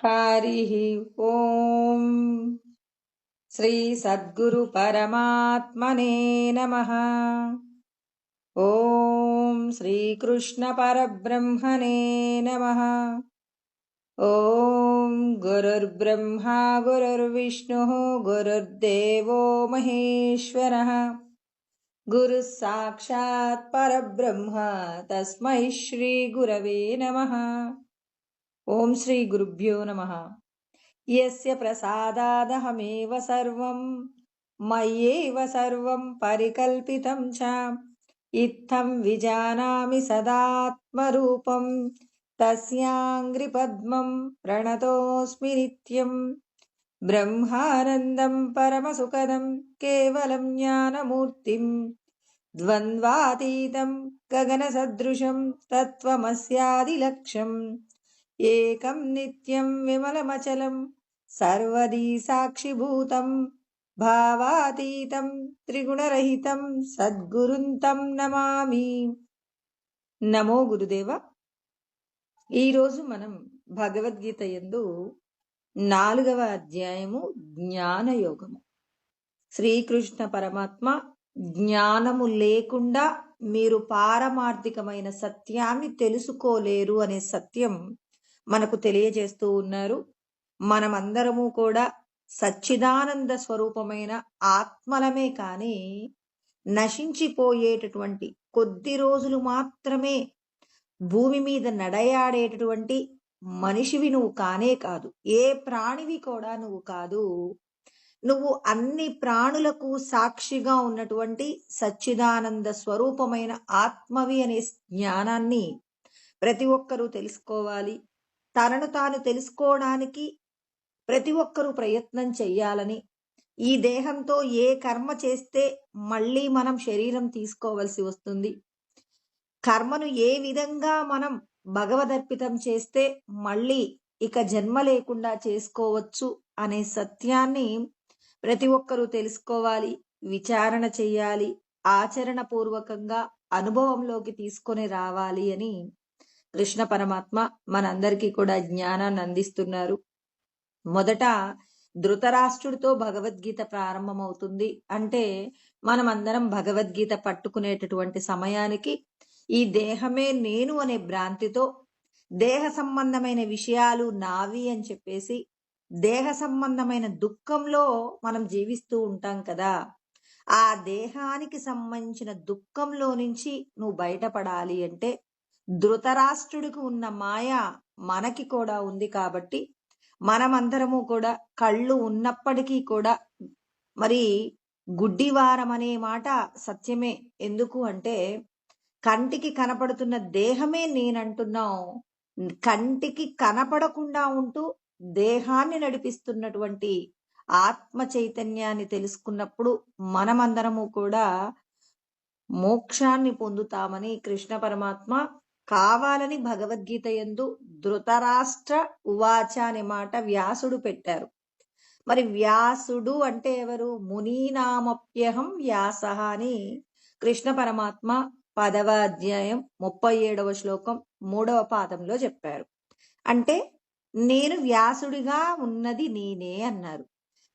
హరి ఓం. శ్రీ సద్గురు పరమాత్మనే నమః. ఓం శ్రీకృష్ణ పరబ్రహ్మణే నమః. ఓం గురుర్బ్రహ్మా గురుర్విష్ణుః గురుర్దేవో మహేశ్వరః. గురుః సాక్షాత్ పరబ్రహ్మ తస్మై శ్రీ గురవే నమః. ఓం శ్రీ గురుభ్యో నమః. యస్య ప్రసాదాదహమేవ సర్వం మయ్యేవ సర్వం పరికల్పితం చ ఇత్థం విజానామి సదాత్మరూపం తస్యాంగ్రిపద్మం ప్రణతోస్మి నిత్యం. బ్రహ్మానందం పరమసుఖదం కేవలం జ్ఞానమూర్తిం ద్వంద్వాతీతం గగనసదృశం తత్వమస్యాదిలక్ష్యం. ఏకం నిత్యం విమలమచలం సర్వదీ సాక్షిభూతం భావాతీతం త్రిగుణరహితం సద్గురుం తం నమామి. నమో గురుదేవ. ఈరోజు మనం భగవద్గీత యందు 4వ అధ్యాయము జ్ఞానయోగము. శ్రీకృష్ణ పరమాత్మ జ్ఞానము లేకుండా మీరు పారమార్థికమైన సత్యాన్ని తెలుసుకోలేరు అనే సత్యం మనకు తెలియజేస్తూ ఉన్నారు. మనమందరము కూడా సచ్చిదానంద స్వరూపమైన ఆత్మలమే కానీ నశించిపోయేటటువంటి కొద్ది రోజులు మాత్రమే భూమి మీద నడయాడేటటువంటి మనిషివి నువ్వు కానే కాదు. ఏ ప్రాణివి కూడా నువ్వు కాదు. నువ్వు అన్ని ప్రాణులకు సాక్షిగా ఉన్నటువంటి సచ్చిదానంద స్వరూపమైన ఆత్మవి అనే జ్ఞానాన్ని ప్రతి ఒక్కరూ తెలుసుకోవాలి. తనను తాను తెలుసుకోవడానికి ప్రతి ఒక్కరూ ప్రయత్నం చెయ్యాలని, ఈ దేహంతో ఏ కర్మ చేస్తే మళ్ళీ మనం శరీరం తీసుకోవలసి వస్తుంది, కర్మను ఏ విధంగా మనం భగవదర్పితం చేస్తే మళ్ళీ ఇక జన్మ లేకుండా చేసుకోవచ్చు అనే సత్యాన్ని ప్రతి ఒక్కరూ తెలుసుకోవాలి, విచారణ చెయ్యాలి, ఆచరణ పూర్వకంగా అనుభవంలోకి తీసుకొని రావాలి అని కృష్ణ పరమాత్మ మనందరికీ కూడా జ్ఞానాన్ని అందిస్తున్నారు. మొదట ధృతరాష్ట్రుడితో భగవద్గీత ప్రారంభమవుతుంది. అంటే మనమందరం భగవద్గీత పట్టుకునేటటువంటి సమయానికి ఈ దేహమే నేను అనే భ్రాంతితో దేహ సంబంధమైన విషయాలు నావి అని చెప్పేసి దేహ సంబంధమైన దుఃఖంలో మనం జీవిస్తూ ఉంటాం కదా. ఆ దేహానికి సంబంధించిన దుఃఖంలో నుంచి నువ్వు బయటపడాలి అంటే ధృతరాష్ట్రుడికి ఉన్న మాయ మనకి కూడా ఉంది. కాబట్టి మనమందరము కూడా కళ్ళు ఉన్నప్పటికీ కూడా మరి గుడ్డివారం అనే మాట సత్యమే. ఎందుకు అంటే కంటికి కనపడుతున్న దేహమే నేనంటున్నాం, కంటికి కనపడకుండా ఉంటూ దేహాన్ని నడిపిస్తున్నటువంటి ఆత్మ చైతన్యాన్ని తెలుసుకున్నప్పుడు మనమందరము కూడా మోక్షాన్ని పొందుతామని కృష్ణ పరమాత్మ కావాలని భగవద్గీత యందు ధృతరాష్ట్ర ఉవాచ అనే మాట వ్యాసుడు పెట్టారు. మరి వ్యాసుడు అంటే ఎవరు? మునీనామప్యహం వ్యాస అని కృష్ణ పరమాత్మ 10వ అధ్యాయం 37వ శ్లోకం 3వ పాదంలో చెప్పారు. అంటే నేను వ్యాసుడిగా ఉన్నది నేనే అన్నారు.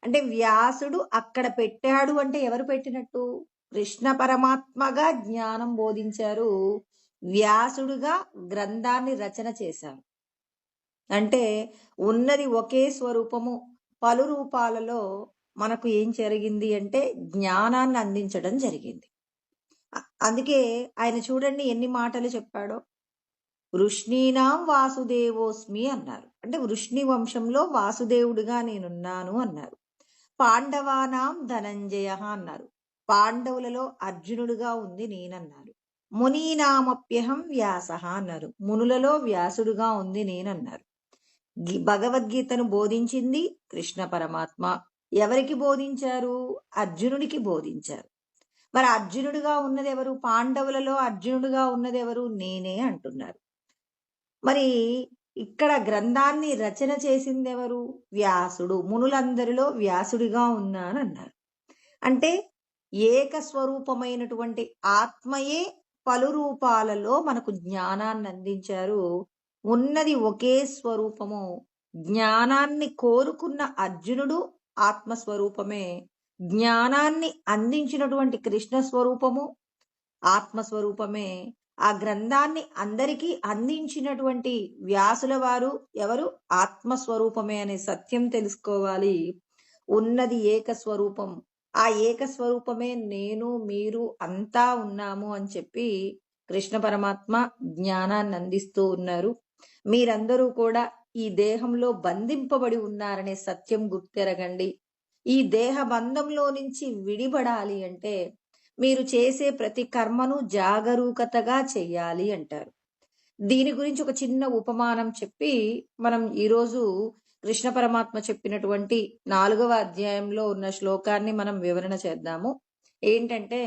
అంటే వ్యాసుడు అక్కడ పెట్టాడు అంటే ఎవరు పెట్టినట్టు? కృష్ణ పరమాత్మగా జ్ఞానం బోధించారు, వ్యాసుడుగా గ్రంథాన్ని రచన చేశారు. అంటే ఉన్నది ఒకే స్వరూపము, పలు రూపాలలో మనకు ఏం జరిగింది అంటే జ్ఞానాన్ని అందించడం జరిగింది. అందుకే ఆయన చూడండి ఎన్ని మాటలు చెప్పాడో. వృష్ణీనాం వాసుదేవోస్మి అన్నారు. అంటే వృష్ణి వంశంలో వాసుదేవుడిగా నేనున్నాను అన్నారు. పాండవానాం ధనంజయ అన్నారు. పాండవులలో అర్జునుడిగా ఉంది నేనన్నారు. మునీనామప్యహం వ్యాస అన్నారు. మునులలో వ్యాసుడుగా ఉంది నేనన్నారు. భగవద్గీతను బోధించింది కృష్ణ పరమాత్మ. ఎవరికి బోధించారు? అర్జునుడికి బోధించారు. మరి అర్జునుడిగా ఉన్నది ఎవరు? పాండవులలో అర్జునుడిగా ఉన్నది ఎవరు? నేనే అంటున్నారు. మరి ఇక్కడ గ్రంథాన్ని రచన చేసింది ఎవరు? వ్యాసుడు. మునులందరిలో వ్యాసుడిగా ఉన్నానన్నారు. అంటే ఏకస్వరూపమైనటువంటి ఆత్మయే పలు రూపాలలో మనకు జ్ఞానాన్ని అందించారు. ఉన్నది ఒకే స్వరూపము, జ్ఞానాన్ని కోరుకున్న అర్జునుడు ఆత్మస్వరూపమే, జ్ఞానాన్ని అందించినటువంటి కృష్ణ స్వరూపము ఆత్మస్వరూపమే. ఆ గ్రంథాన్ని అందరికీ అందించినటువంటి వ్యాసుల వారు ఎవరు? ఆత్మస్వరూపమే అనే సత్యం తెలుసుకోవాలి. ఉన్నది ఏకస్వరూపం. ఆ ఏకస్వరూపమే నేను, మీరు అంతా ఉన్నాము అని చెప్పి కృష్ణ పరమాత్మ జ్ఞానాన్ని అందిస్తూ ఉన్నారు. మీరందరూ కూడా ఈ దేహంలో బంధింపబడి ఉన్నారనే సత్యం గుర్తెరగండి. ఈ దేహ బంధంలో నుంచి విడిపడాలి అంటే మీరు చేసే ప్రతి కర్మను జాగరూకతగా చెయ్యాలి అంటారు. దీని గురించి ఒక చిన్న ఉపమానం చెప్పి మనం ఈరోజు కృష్ణ పరమాత్మ చెప్పినటువంటి 4వ అధ్యాయంలో ఉన్న శ్లోకాన్ని మనం వివరణ చేద్దాము. ఏంటంటే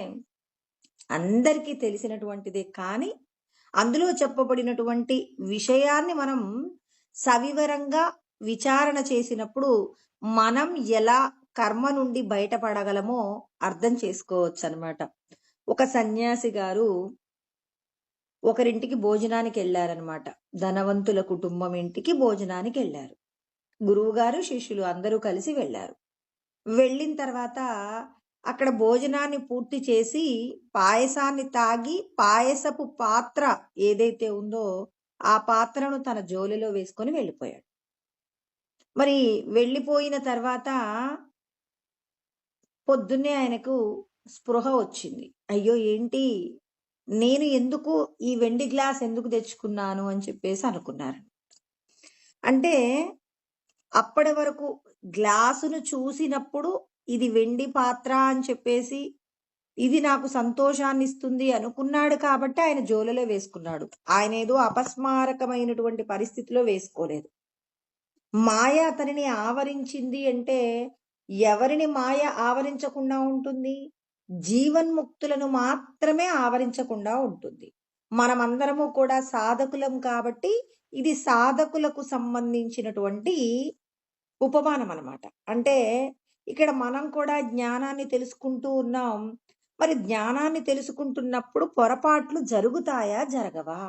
అందరికీ తెలిసినటువంటిదే, కానీ అందులో చెప్పబడినటువంటి విషయాన్ని మనం సవివరంగా విచారణ చేసినప్పుడు మనం ఎలా కర్మ నుండి బయటపడగలమో అర్థం చేసుకోవచ్చు అన్నమాట. ఒక సన్యాసి గారు ఒకరింటికి భోజనానికి వెళ్ళారనమాట. ధనవంతుల కుటుంబం ఇంటికి భోజనానికి వెళ్ళారు. గురువు గారు శిష్యులు అందరూ కలిసి వెళ్ళారు. వెళ్ళిన తర్వాత అక్కడ భోజనాన్ని పూర్తి చేసి పాయసాన్ని తాగి పాయసపు పాత్ర ఏదైతే ఉందో ఆ పాత్రను తన జోలిలో వేసుకొని వెళ్ళిపోయాడు. మరి వెళ్ళిపోయిన తర్వాత పొద్దున్నే ఆయనకు స్పృహ వచ్చింది. అయ్యో ఏంటి, నేను ఎందుకు ఈ వెండి గ్లాస్ ఎందుకు తెచ్చుకున్నాను అని చెప్పేసి అనుకున్నారు. అంటే అప్పటి వరకు గ్లాసును చూసినప్పుడు ఇది వెండి పాత్ర అని చెప్పేసి ఇది నాకు సంతోషాన్ని ఇస్తుంది అనుకున్నాడు కాబట్టి ఆయన జోలలో వేసుకున్నాడు. ఆయన ఏదో అపస్మారకమైనటువంటి పరిస్థితిలో వేసుకోలేదు. మాయ అతనిని ఆవరించింది అంటే ఎవరిని మాయ ఆవరించకుండా ఉంటుంది? జీవన్ముక్తులను మాత్రమే ఆవరించకుండా ఉంటుంది. మనమందరము కూడా సాధకులం కాబట్టి ఇది సాధకులకు సంబంధించినటువంటి ఉపమానం అన్నమాట. అంటే ఇక్కడ మనం కూడా జ్ఞానాన్ని తెలుసుకుంటూ ఉన్నాం. మరి జ్ఞానాన్ని తెలుసుకుంటున్నప్పుడు పొరపాట్లు జరుగుతాయా, జరగవా?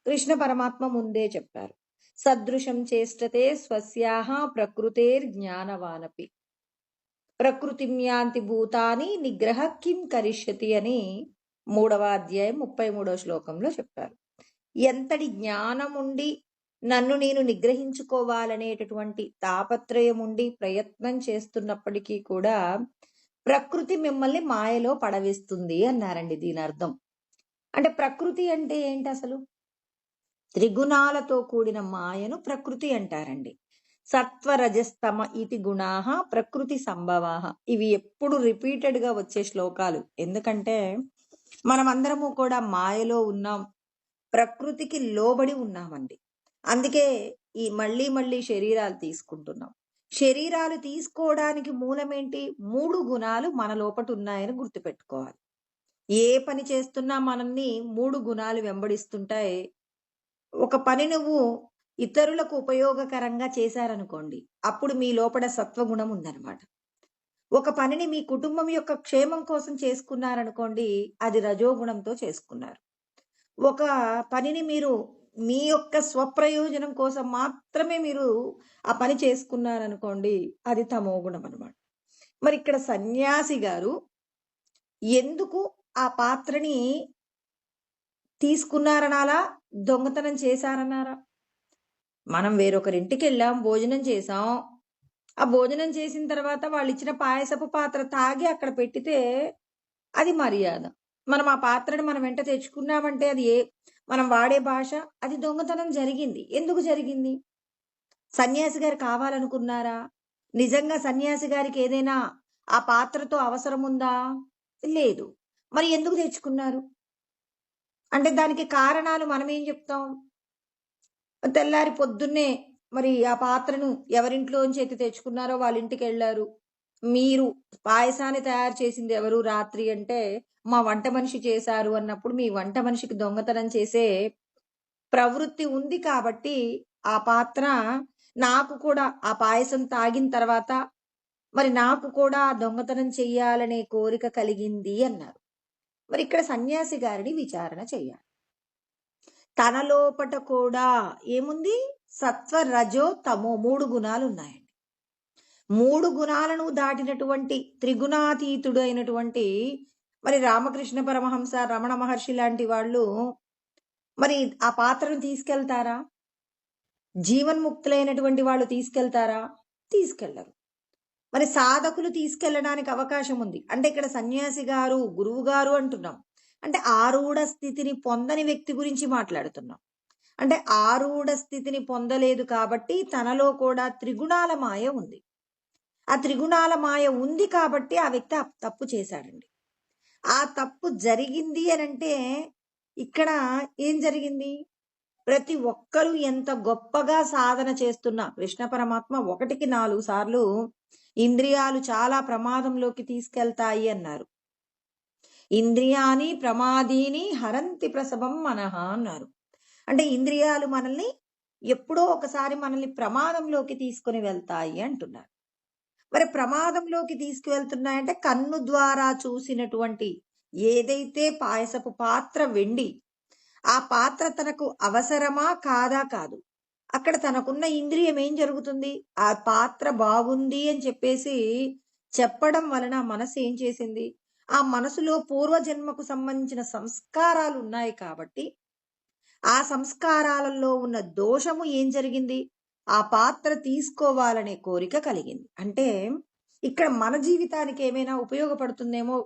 కృష్ణ పరమాత్మ ముందే చెప్పారు. సదృశం చేష్టతే స్వస్యాహ ప్రకృతేర్ జ్ఞానవానపి ప్రకృతిం యాంతి భూతాని నిగ్రహ కిం కరిష్యతి అని 3వ అధ్యాయం 33వ శ్లోకంలో చెప్పారు. ఎంతటి జ్ఞానం ఉండి నన్ను నేను నిగ్రహించుకోవాలనేటటువంటి తాపత్రయం ఉండి ప్రయత్నం చేస్తున్నప్పటికీ కూడా ప్రకృతి మిమ్మల్ని మాయలో పడవేస్తుంది అన్నారండి. దీని అర్థం అంటే ప్రకృతి అంటే ఏంటి అసలు? త్రిగుణాలతో కూడిన మాయను ప్రకృతి అంటారండి. సత్వరజస్తమ ఇతి గుణాహ ప్రకృతి సంభవాహ. ఇవి ఎప్పుడు రిపీటెడ్ గా వచ్చే శ్లోకాలు. ఎందుకంటే మనమందరము కూడా మాయలో ఉన్నాం, ప్రకృతికి లోబడి ఉన్నామండి. అందుకే ఈ మళ్ళీ శరీరాలు తీసుకుంటున్నాం. శరీరాలు తీసుకోవడానికి మూలమేంటి? 3 గుణాలు మన లోపట ఉన్నాయని గుర్తుపెట్టుకోవాలి. ఏ పని చేస్తున్నా మనల్ని 3 గుణాలు వెంబడిస్తుంటాయి. ఒక పని నువ్వు ఇతరులకు ఉపయోగకరంగా చేశారనుకోండి, అప్పుడు మీ లోపల సత్వగుణం ఉందన్నమాట. ఒక పనిని మీ కుటుంబం యొక్క క్షేమం కోసం చేసుకున్నారనుకోండి, అది రజోగుణంతో చేసుకున్నారు. ఒక పనిని మీరు మీ యొక్క స్వప్రయోజనం కోసం మాత్రమే మీరు ఆ పని చేసుకున్నారనుకోండి, అది తమో గుణం అన్నమాట. మరి ఇక్కడ సన్యాసి గారు ఎందుకు ఆ పాత్రని తీసుకున్నారనాలా, దొంగతనం చేశారన్నారా? మనం వేరొకరింటికి వెళ్ళాం, భోజనం చేసాం. ఆ భోజనం చేసిన తర్వాత వాళ్ళు ఇచ్చిన పాయసపు పాత్ర తాగి అక్కడ పెట్టితే అది మర్యాద. మనం ఆ పాత్రను మనం వెంట తెచ్చుకున్నామంటే అది మనం వాడే భాష, అది దొంగతనం జరిగింది. ఎందుకు జరిగింది? సన్యాసి గారు కావాలనుకున్నారా? నిజంగా సన్యాసి గారికి ఏదైనా ఆ పాత్రతో అవసరం ఉందా? లేదు. మరి ఎందుకు తెచ్చుకున్నారు? అంటే దానికి కారణాలు మనం ఏం చెప్తాం? తెల్లారి పొద్దున్నే మరి ఆ పాత్రను ఎవరింట్లోంచి అయితే తెచ్చుకున్నారో వాళ్ళ ఇంటికి వెళ్ళారు. మీరు పాయసాన్ని తయారు చేసింది ఎవరు రాత్రి అంటే మా వంట మనిషి చేశారు అన్నప్పుడు మీ వంట మనిషికి దొంగతనం చేసే ప్రవృత్తి ఉంది కాబట్టి ఆ పాత్ర నాకు కూడా ఆ పాయసం తాగిన తర్వాత మరి నాకు కూడా దొంగతనం చెయ్యాలనే కోరిక కలిగింది అన్నారు. మరి ఇక్కడ సన్యాసి గారిని విచారణ చెయ్యాలి. తన లోపట కూడా ఏముంది? సత్వ, రజో, తమో 3 గుణాలు ఉన్నాయండి. 3 గుణాలను దాటినటువంటి త్రిగుణాతీతుడు అయినటువంటి మరి రామకృష్ణ పరమహంస, రమణ మహర్షి లాంటి వాళ్ళు మరి ఆ పాత్రను తీసుకెళ్తారా? జీవన్ముక్తులైనటువంటి వాళ్ళు తీసుకెళ్తారా? తీసుకెళ్లరు. మరి సాధకులు తీసుకెళ్ళడానికి అవకాశం ఉంది. అంటే ఇక్కడ సన్యాసి గారు, గురువు గారు అంటున్నాం. అంటే ఆరూఢ స్థితిని పొందని వ్యక్తి గురించి మాట్లాడుతున్నాం. అంటే ఆరూఢ స్థితిని పొందలేదు కాబట్టి తనలో కూడా త్రిగుణాల మాయ ఉంది. ఆ త్రిగుణాల మాయ ఉంది కాబట్టి ఆ వ్యక్తి ఆ తప్పు చేశాడండి. ఆ తప్పు జరిగింది అనంటే ఇక్కడ ఏం జరిగింది? ప్రతి ఒక్కరూ ఎంత గొప్పగా సాధన చేస్తున్నా కృష్ణ పరమాత్మ 1కి 4 సార్లు ఇంద్రియాలు చాలా ప్రమాదంలోకి తీసుకెళ్తాయి అన్నారు. ఇంద్రియాని ప్రమాదీని హరంతి ప్రసవం మనః అన్నారు. అంటే ఇంద్రియాలు మనల్ని ఎప్పుడో ఒకసారి మనల్ని ప్రమాదంలోకి తీసుకొని వెళ్తాయి అంటున్నారు. మరి ప్రమాదంలోకి తీసుకువెళ్తున్నాయంటే కన్ను ద్వారా చూసినటువంటి ఏదైతే పాయసపు పాత్ర వెండి, ఆ పాత్ర తనకు అవసరమా కాదా కాదు. అక్కడ తనకున్న ఇంద్రియం ఏం జరుగుతుంది? ఆ పాత్ర బాగుంది అని చెప్పేసి చెప్పడం వలన మనసు ఏం చేసింది? ఆ మనసులో పూర్వజన్మకు సంబంధించిన సంస్కారాలు ఉన్నాయి కాబట్టి ఆ సంస్కారాలలో ఉన్న దోషము ఏం జరిగింది? ఆ పాత్ర తీసుకోవాలనే కోరిక కలిగింది. అంటే ఇక్కడ మన జీవితానికి ఏమైనా ఉపయోగపడుతుందేమో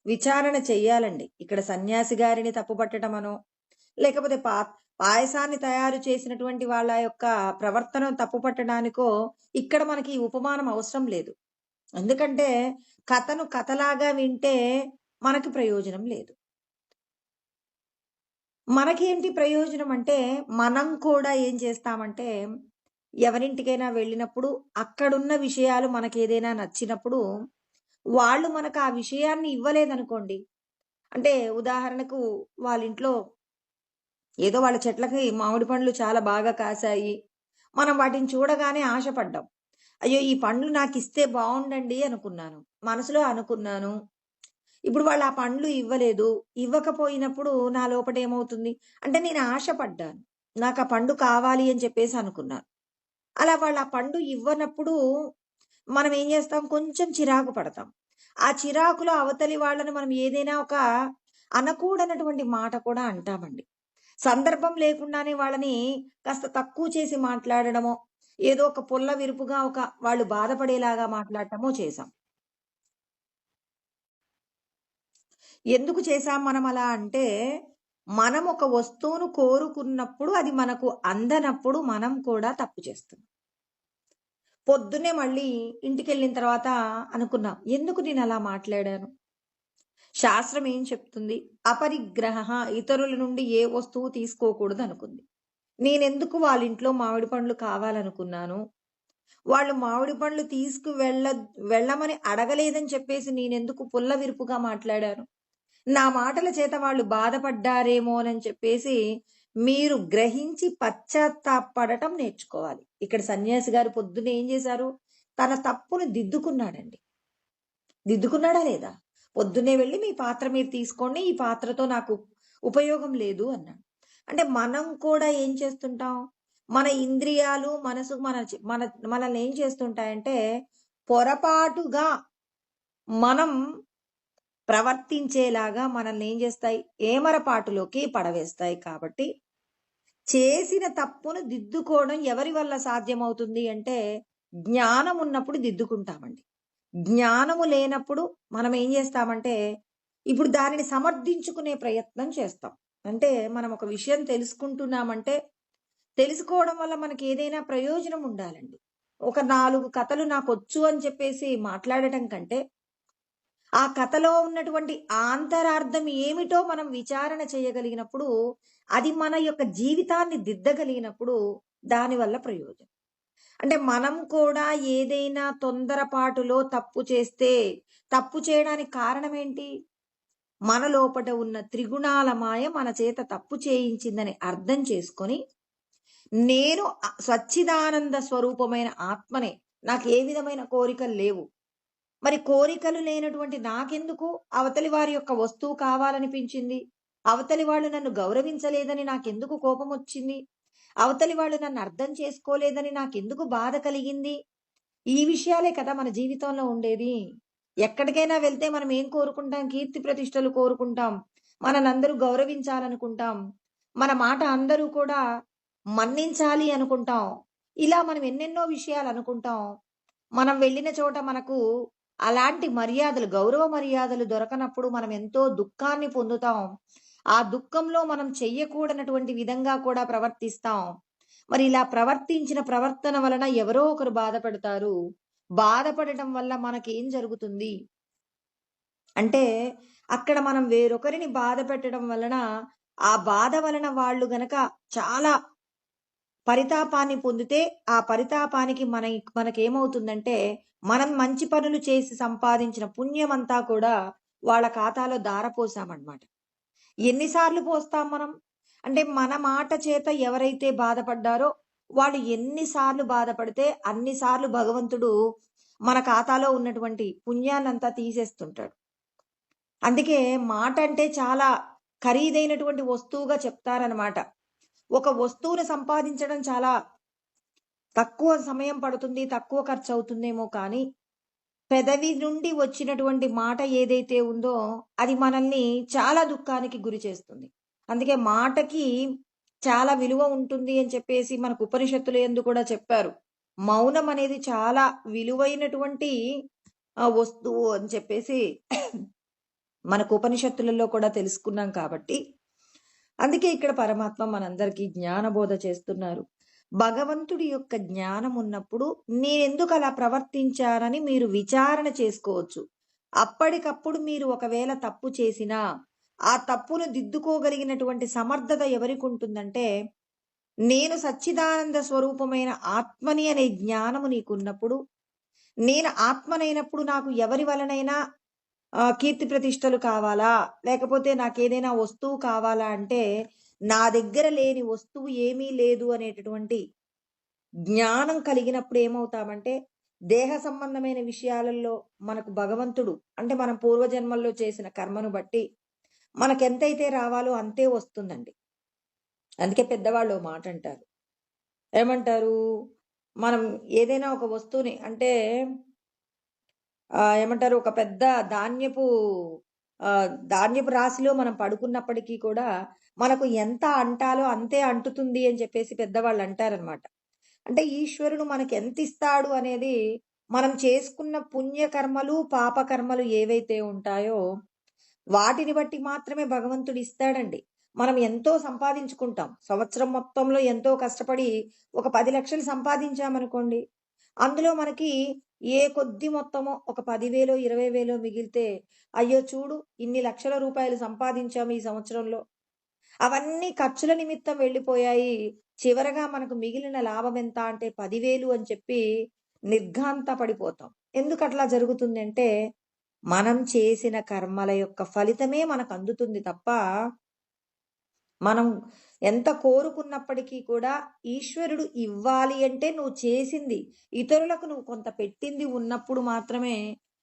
విచారణ చెయ్యాలండి. ఇక్కడ సన్యాసి గారిని తప్పుపట్టడమనో, లేకపోతే పాయసాన్ని తయారు చేసినటువంటి వాళ్ళ యొక్క ప్రవర్తన తప్పుపట్టడానికో ఇక్కడ మనకి ఈ ఉపమానం అవసరం లేదు. ఎందుకంటే కథను కథలాగా వింటే మనకి ప్రయోజనం లేదు. మనకేంటి ప్రయోజనం అంటే, మనం కూడా ఏం చేస్తామంటే, ఎవరింటికైనా వెళ్ళినప్పుడు అక్కడున్న విషయాలు మనకేదైనా నచ్చినప్పుడు, వాళ్ళు మనకు ఆ విషయాన్ని ఇవ్వలేదనుకోండి. అంటే ఉదాహరణకు వాళ్ళింట్లో ఏదో వాళ్ళ చెట్లకి మామిడి పండ్లు చాలా బాగా కాసాయి. మనం వాటిని చూడగానే ఆశపడ్డాం. అయ్యో! ఈ పండ్లు నాకిస్తే బావుండండి అనుకున్నాను. మనసులో అనుకున్నాను. ఇప్పుడు వాళ్ళు ఆ పండ్లు ఇవ్వలేదు. ఇవ్వకపోయినప్పుడు నా లోపట ఏమవుతుంది? అంటే నేను ఆశపడ్డాను. నాకు ఆ పండు కావాలి అని చెప్పేసి అనుకున్నాను. అలా వాళ్ళు ఆ పండు ఇవ్వనప్పుడు మనం ఏం చేస్తాం? కొంచెం చిరాకు పడతాం. ఆ చిరాకులో అవతలి వాళ్ళని మనం ఏదైనా ఒక అనకూడనటువంటి మాట కూడా అంటామండి. సందర్భం లేకుండానే వాళ్ళని కాస్త తక్కువ చేసి మాట్లాడడమో, ఏదో ఒక పుల్ల విరుపుగా వాళ్ళు బాధపడేలాగా మాట్లాడటమో చేశాం. ఎందుకు చేశాం మనం అలా అంటే, మనం ఒక వస్తువును కోరుకున్నప్పుడు అది మనకు అందనప్పుడు మనం కూడా తప్పు చేస్తున్నాం. పొద్దున్నే మళ్ళీ ఇంటికెళ్ళిన తర్వాత అనుకున్నాం. ఎందుకు నేనలా మాట్లాడాను? శాస్త్రం ఏం చెప్తుంది? అపరిగ్రహః ఇతరుల నుండి ఏ వస్తువు తీసుకోకూడదనుకుంది. నేనెందుకు వాళ్ళింట్లో మామిడి పండ్లు కావాలనుకున్నాను? వాళ్ళు మామిడి పండ్లు వెళ్ళమని అడగలేదని చెప్పేసి నేనెందుకు పుల్ల విరుపుగా మాట్లాడాను? నా మాటల చేత వాళ్ళు బాధపడ్డారేమోనని చెప్పేసి మీరు గ్రహించి పశ్చాత్తాపపడటం నేర్చుకోవాలి. ఇక్కడ సన్యాసి గారు పొద్దున్నే ఏం చేశారు? తన తప్పును దిద్దుకున్నాడండి. దిద్దుకున్నాడా లేదా? పొద్దున్నే వెళ్ళి మీ పాత్ర మీరు తీసుకోండి. ఈ పాత్రతో నాకు ఉపయోగం లేదు అన్నాడు. అంటే మనం కూడా ఏం చేస్తుంటాం? మన ఇంద్రియాలు, మనసు మనల్ని ఏం చేస్తుంటాయంటే పొరపాటుగా మనం ప్రవర్తించేలాగా మనల్ని ఏం చేస్తాయి? ఏమరపాటులోకి పడవేస్తాయి. కాబట్టి చేసిన తప్పును దిద్దుకోవడం ఎవరి వల్ల సాధ్యమవుతుంది అంటే జ్ఞానం ఉన్నప్పుడు దిద్దుకుంటామండి. జ్ఞానము లేనప్పుడు మనం ఏం చేస్తామంటే ఇప్పుడు దానిని సమర్థించుకునే ప్రయత్నం చేస్తాం. అంటే మనం ఒక విషయం తెలుసుకుంటున్నామంటే తెలుసుకోవడం వల్ల మనకి ఏదైనా ప్రయోజనం ఉండాలండి. ఒక 4 కథలు నాకొచ్చు అని చెప్పేసి మాట్లాడటం కంటే ఆ కథలో ఉన్నటువంటి ఆంతరార్థం ఏమిటో మనం విచారణ చేయగలిగినప్పుడు, అది మన యొక్క జీవితాన్ని దిద్దగలిగినప్పుడు దానివల్ల ప్రయోజనం. అంటే మనం కూడా ఏదైనా తొందరపాటులో తప్పు చేస్తే, తప్పు చేయడానికి కారణం ఏంటి? మన లోపట ఉన్న త్రిగుణాల మాయ మన చేత తప్పు చేయించిందని అర్థం చేసుకొని, నేను సచ్చిదానంద స్వరూపమైన ఆత్మనే. నాకు ఏ విధమైన కోరికలు లేవు. మరి కోరికలు లేనటువంటి నాకెందుకు అవతలి వారి యొక్క వస్తువు కావాలనిపించింది? అవతలి వాళ్ళు నన్ను గౌరవించలేదని నాకెందుకు కోపమొచ్చింది? అవతలి వాళ్ళు నన్ను అర్థం చేసుకోలేదని నాకెందుకు బాధ కలిగింది? ఈ విషయాలే కదా మన జీవితంలో ఉండేది. ఎక్కడికైనా వెళ్తే మనం ఏం కోరుకుంటాం? కీర్తి ప్రతిష్టలు కోరుకుంటాం. మననందరూ గౌరవించాలనుకుంటాం. మన మాట అందరూ కూడా మన్నించాలి అనుకుంటాం. ఇలా మనం ఎన్నెన్నో విషయాలనుకుంటాం. మనం వెళ్ళిన చోట మనకు అలాంటి మర్యాదలు, గౌరవ మర్యాదలు దొరకనప్పుడు మనం ఎంతో దుఃఖాన్ని పొందుతాం. ఆ దుఃఖంలో మనం చెయ్యకూడనటువంటి విధంగా కూడా ప్రవర్తిస్తాం. మరి ఇలా ప్రవర్తించిన ప్రవర్తన వలన ఎవరో ఒకరు బాధపడతారు. బాధపడటం వల్ల మనకేం జరుగుతుంది? అంటే అక్కడ మనం వేరొకరిని బాధ పెట్టడం వలన, ఆ బాధ వలన వాళ్ళు గనక చాలా పరితాపాన్ని పొందితే, ఆ పరితాపానికి మనకేమవుతుందంటే, మనం మంచి పనులు చేసి సంపాదించిన పుణ్యమంతా కూడా వాళ్ళ ఖాతాలో ధారపోసామనమాట. ఎన్ని సార్లు పోస్తాం మనం? అంటే మన మాట చేత ఎవరైతే బాధపడ్డారో, వాళ్ళు ఎన్ని సార్లు బాధపడితే అన్ని సార్లు భగవంతుడు మన ఖాతాలో ఉన్నటువంటి పుణ్యాన్నంతా తీసేస్తుంటాడు. అందుకే మాటంటే చాలా ఖరీదైనటువంటి వస్తువుగా చెప్తారనమాట. ఒక వస్తువుని సంపాదించడం చాలా తక్కువ సమయం పడుతుంది, తక్కువ ఖర్చవుతుందేమో కానీ, పెదవి నుండి వచ్చినటువంటి మాట ఏదైతే ఉందో, అది మనల్ని చాలా దుఃఖానికి గురి చేస్తుంది. అందుకే మాటకి చాలా విలువ ఉంటుంది అని చెప్పేసి మనకు ఉపనిషత్తుల యందు కూడా చెప్పారు. మౌనం అనేది చాలా విలువైనటువంటి వస్తువు అని చెప్పేసి మనకు ఉపనిషత్తులలో కూడా తెలుసుకున్నాం కాబట్టి, అందుకే ఇక్కడ పరమాత్మ మనందరికీ జ్ఞానబోధ చేస్తున్నారు. భగవంతుడి యొక్క జ్ఞానం ఉన్నప్పుడు నేనెందుకు అలా ప్రవర్తించానని మీరు విచారణ చేసుకోవచ్చు. అప్పటికప్పుడు మీరు ఒకవేళ తప్పు చేసినా, ఆ తప్పును దిద్దుకోగలిగినటువంటి సమర్థత ఎవరికి ఉంటుందంటే, నేను సచ్చిదానంద స్వరూపమైన ఆత్మని అనే జ్ఞానము నీకున్నప్పుడు, నేను ఆత్మనైనప్పుడు నాకు ఎవరి వలనైనా కీర్తి ప్రతిష్టలు కావాలా? లేకపోతే నాకేదైనా వస్తువు కావాలా అంటే, నా దగ్గర లేని వస్తువు ఏమీ లేదు అనేటటువంటి జ్ఞానం కలిగినప్పుడు ఏమవుతామంటే, దేహ సంబంధమైన విషయాలలో మనకు భగవంతుడు అంటే మనం పూర్వజన్మల్లో చేసిన కర్మను బట్టి మనకెంతైతే రావాలో అంతే వస్తుందండి. అందుకే పెద్దవాళ్ళు ఓ మాట అంటారు. ఏమంటారు? మనం ఏదైనా ఒక వస్తువుని అంటే ఏమంటారు? ఒక పెద్ద ధాన్యపు ధాన్యపు రాశిలో మనం పడుకున్నప్పటికీ కూడా మనకు ఎంత అంటాలో అంతే అంటుతుంది అని చెప్పేసి పెద్దవాళ్ళు అంటారనమాట. అంటే ఈశ్వరుడు మనకి ఎంత ఇస్తాడు అనేది మనం చేసుకున్న పుణ్యకర్మలు, పాపకర్మలు ఏవైతే ఉంటాయో వాటిని బట్టి మాత్రమే భగవంతుడు ఇస్తాడండి. మనం ఎంతో సంపాదించుకుంటాం. సంవత్సరం మొత్తంలో ఎంతో కష్టపడి ఒక 10 లక్షలు సంపాదించామనుకోండి. అందులో మనకి ఏ కొద్ది మొత్తమో ఒక 10,000, 20,000 మిగిలితే, అయ్యో చూడు ఇన్ని లక్షల రూపాయలు సంపాదించాము ఈ సంవత్సరంలో. అవన్నీ ఖర్చుల నిమిత్తం వెళ్ళిపోయాయి. చివరగా మనకు మిగిలిన లాభం ఎంత అంటే 10,000 అని చెప్పి నిర్ఘాంత పడిపోతాం. ఎందుకట్లా జరుగుతుందంటే, మనం చేసిన కర్మల యొక్క ఫలితమే మనకు అందుతుంది తప్ప, మనం ఎంత కోరుకున్నప్పటికీ కూడా ఈశ్వరుడు ఇవ్వాలి అంటే నువ్వు చేసింది, ఇతరులకు నువ్వు కొంత పెట్టింది ఉన్నప్పుడు మాత్రమే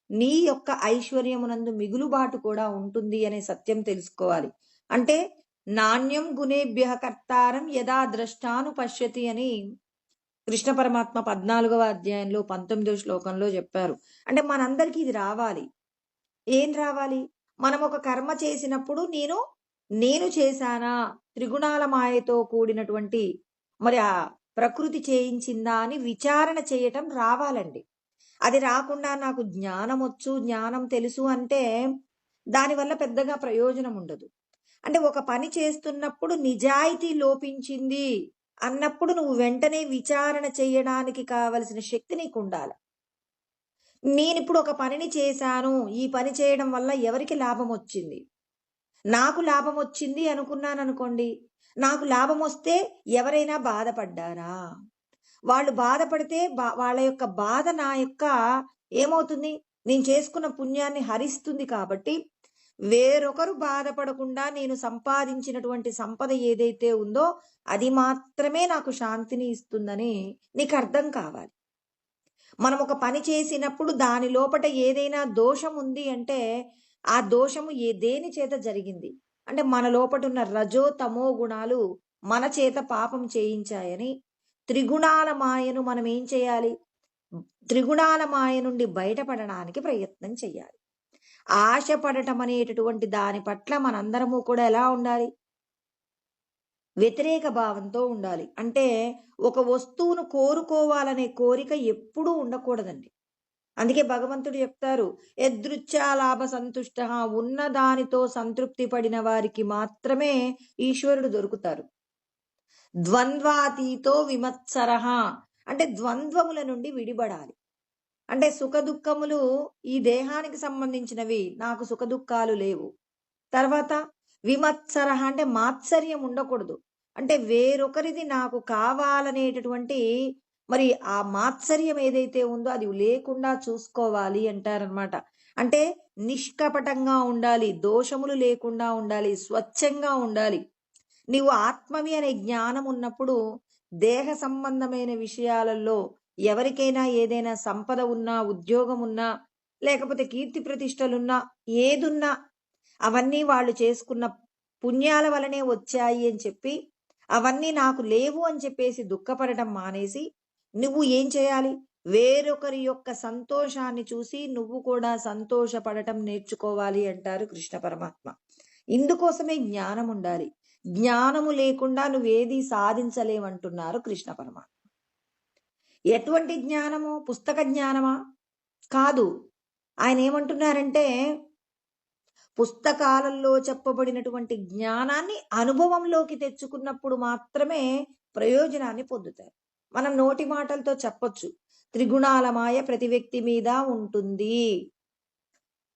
నీ యొక్క ఐశ్వర్యమునందు మిగులుబాటు కూడా ఉంటుంది అనే సత్యం తెలుసుకోవాలి. అంటే నాణ్యం గుణేభ్యః కర్తారం యదా ద్రష్టాను పశ్యతి అని కృష్ణ పరమాత్మ 14వ అధ్యాయంలో 19వ శ్లోకంలో చెప్పారు. అంటే మనందరికీ ఇది రావాలి. ఏం రావాలి? మనం ఒక కర్మ చేసినప్పుడు నేను చేశానా? త్రిగుణాల మాయతో కూడినటువంటి మరి ఆ ప్రకృతి చేయించిందా అని విచారణ చేయటం రావాలండి. అది రాకుండా నాకు జ్ఞానమొచ్చు, జ్ఞానం తెలుసు అంటే దానివల్ల పెద్దగా ప్రయోజనం ఉండదు. అంటే ఒక పని చేస్తున్నప్పుడు నిజాయితీ లోపించింది అన్నప్పుడు నువ్వు వెంటనే విచారణ చేయడానికి కావలసిన శక్తి నీకుండాలి. నేనిప్పుడు ఒక పనిని చేశాను. ఈ పని చేయడం వల్ల ఎవరికి లాభమొచ్చింది? నాకు లాభమొచ్చింది అనుకున్నాననుకోండి. నాకు లాభమొస్తే ఎవరైనా బాధపడ్డారా? వాళ్ళు బాధపడితే వాళ్ళ యొక్క బాధ నా యొక్క ఏమవుతుంది? నేను చేసుకున్న పుణ్యాన్ని హరిస్తుంది కాబట్టి, వేరొకరు బాధపడకుండా నేను సంపాదించినటువంటి సంపద ఏదైతే ఉందో, అది మాత్రమే నాకు శాంతిని ఇస్తుందని నీకర్థం కావాలి. మనం ఒక పని చేసినప్పుడు దాని లోపట ఏదైనా దోషం ఉంది అంటే, ఆ దోషము దేని చేత జరిగింది? అంటే మన లోపట ఉన్న రజో, తమో గుణాలు మన చేత పాపం చేయించాయని త్రిగుణాల మాయను మనం ఏం చేయాలి? త్రిగుణాల మాయ నుండి బయటపడడానికి ప్రయత్నం చేయాలి. ఆశపడటం అనేటటువంటి దాని పట్ల మనందరము కూడా ఎలా ఉండాలి? వ్యతిరేక భావంతో ఉండాలి. అంటే ఒక వస్తువును కోరుకోవాలనే కోరిక ఎప్పుడూ ఉండకూడదండి. అందుకే భగవంతుడు చెప్తారు, యదృచ్ఛా లాభ సంతుష్ట, ఉన్న దానితో సంతృప్తి పడిన వారికి మాత్రమే ఈశ్వరుడు దొరుకుతారు. ద్వంద్వాతీతో విమత్సరః, అంటే ద్వంద్వముల నుండి విడిపడాలి. అంటే సుఖ దుఃఖములు ఈ దేహానికి సంబంధించినవి, నాకు సుఖ దుఃఖాలు లేవు. తర్వాత విమత్సరః అంటే మాత్సర్యం ఉండకూడదు. అంటే వేరొకరిది నాకు కావాలనేటటువంటి మరి ఆ మాత్సర్యం ఏదైతే ఉందో అది లేకుండా చూసుకోవాలి అంటారనమాట. అంటే నిష్కపటంగా ఉండాలి, దోషములు లేకుండా ఉండాలి, స్వచ్ఛంగా ఉండాలి. నీవు ఆత్మవి అనే జ్ఞానం ఉన్నప్పుడు దేహ సంబంధమైన విషయాలలో ఎవరికైనా ఏదైనా సంపద ఉన్నా, ఉద్యోగం ఉన్నా, లేకపోతే కీర్తి ప్రతిష్టలున్నా, ఏదున్నా అవన్నీ వాళ్ళు చేసుకున్న పుణ్యాల వలనే వచ్చాయి అని చెప్పి అవన్నీ నాకు లేవు అని చెప్పేసి దుఃఖపడటం మానేసి నువ్వు ఏం చేయాలి? వేరొకరి యొక్క సంతోషాన్ని చూసి నువ్వు కూడా సంతోషపడటం నేర్చుకోవాలి అంటారు కృష్ణ పరమాత్మ. ఇందుకోసమే జ్ఞానం ఉండాలి. జ్ఞానము లేకుండా నువ్వేది సాధించలేవంటున్నారు కృష్ణ పరమాత్మ. ఎటువంటి జ్ఞానము? పుస్తక జ్ఞానమా? కాదు. ఆయన ఏమంటున్నారంటే పుస్తకాలలో చెప్పబడినటువంటి జ్ఞానాన్ని అనుభవంలోకి తెచ్చుకున్నప్పుడు మాత్రమే ప్రయోజనాన్ని పొందుతారు. మనం నోటి మాటలతో చెప్పొచ్చు, త్రిగుణాల మాయ ప్రతి వ్యక్తి మీద ఉంటుంది.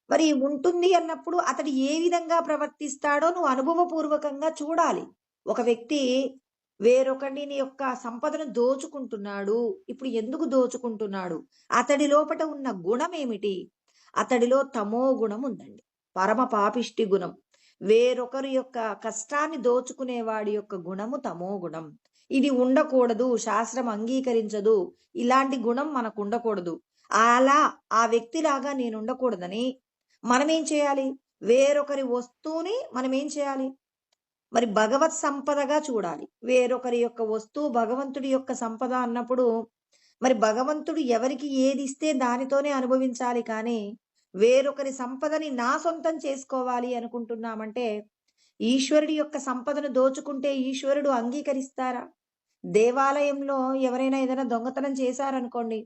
మరి ఉంటుంది అన్నప్పుడు అతడు ఏ విధంగా ప్రవర్తిస్తాడో నువ్వు అనుభవపూర్వకంగా చూడాలి. ఒక వ్యక్తి వేరొకరిని యొక్క సంపదను దోచుకుంటున్నాడు. ఇప్పుడు ఎందుకు దోచుకుంటున్నాడు? అతడి లోపట ఉన్న గుణం ఏమిటి? అతడిలో తమో గుణం ఉందండి, పరమ పాపిష్టి గుణం. వేరొకరి యొక్క కష్టాన్ని దోచుకునేవాడి యొక్క గుణము తమో గుణం. ఇది ఉండకూడదు, శాస్త్రం అంగీకరించదు. ఇలాంటి గుణం మనకు ఉండకూడదు. అలా ఆ వ్యక్తిలాగా నేను ఉండకూడదని మనం ఏం చేయాలి? వేరొకరి వస్తువుని మనం ఏం చేయాలి? మరి భగవత్ సంపదగా చూడాలి. వేరొకరి యొక్క వస్తువు భగవంతుడి యొక్క సంపద అన్నప్పుడు మరి భగవంతుడు ఎవరికి ఏది ఇస్తే దానితోనే అనుభవించాలి. కానీ వేరొకరి సంపదని నా సొంతం చేసుకోవాలి అనుకుంటున్నామంటే ఈశ్వరుడి యొక్క సంపదను దోచుకుంటే ఈశ్వరుడు అంగీకరిస్తారా? దేవాలయంలో ఎవరైనా ఏదైనా దొంగతనం చేశారనుకోండి,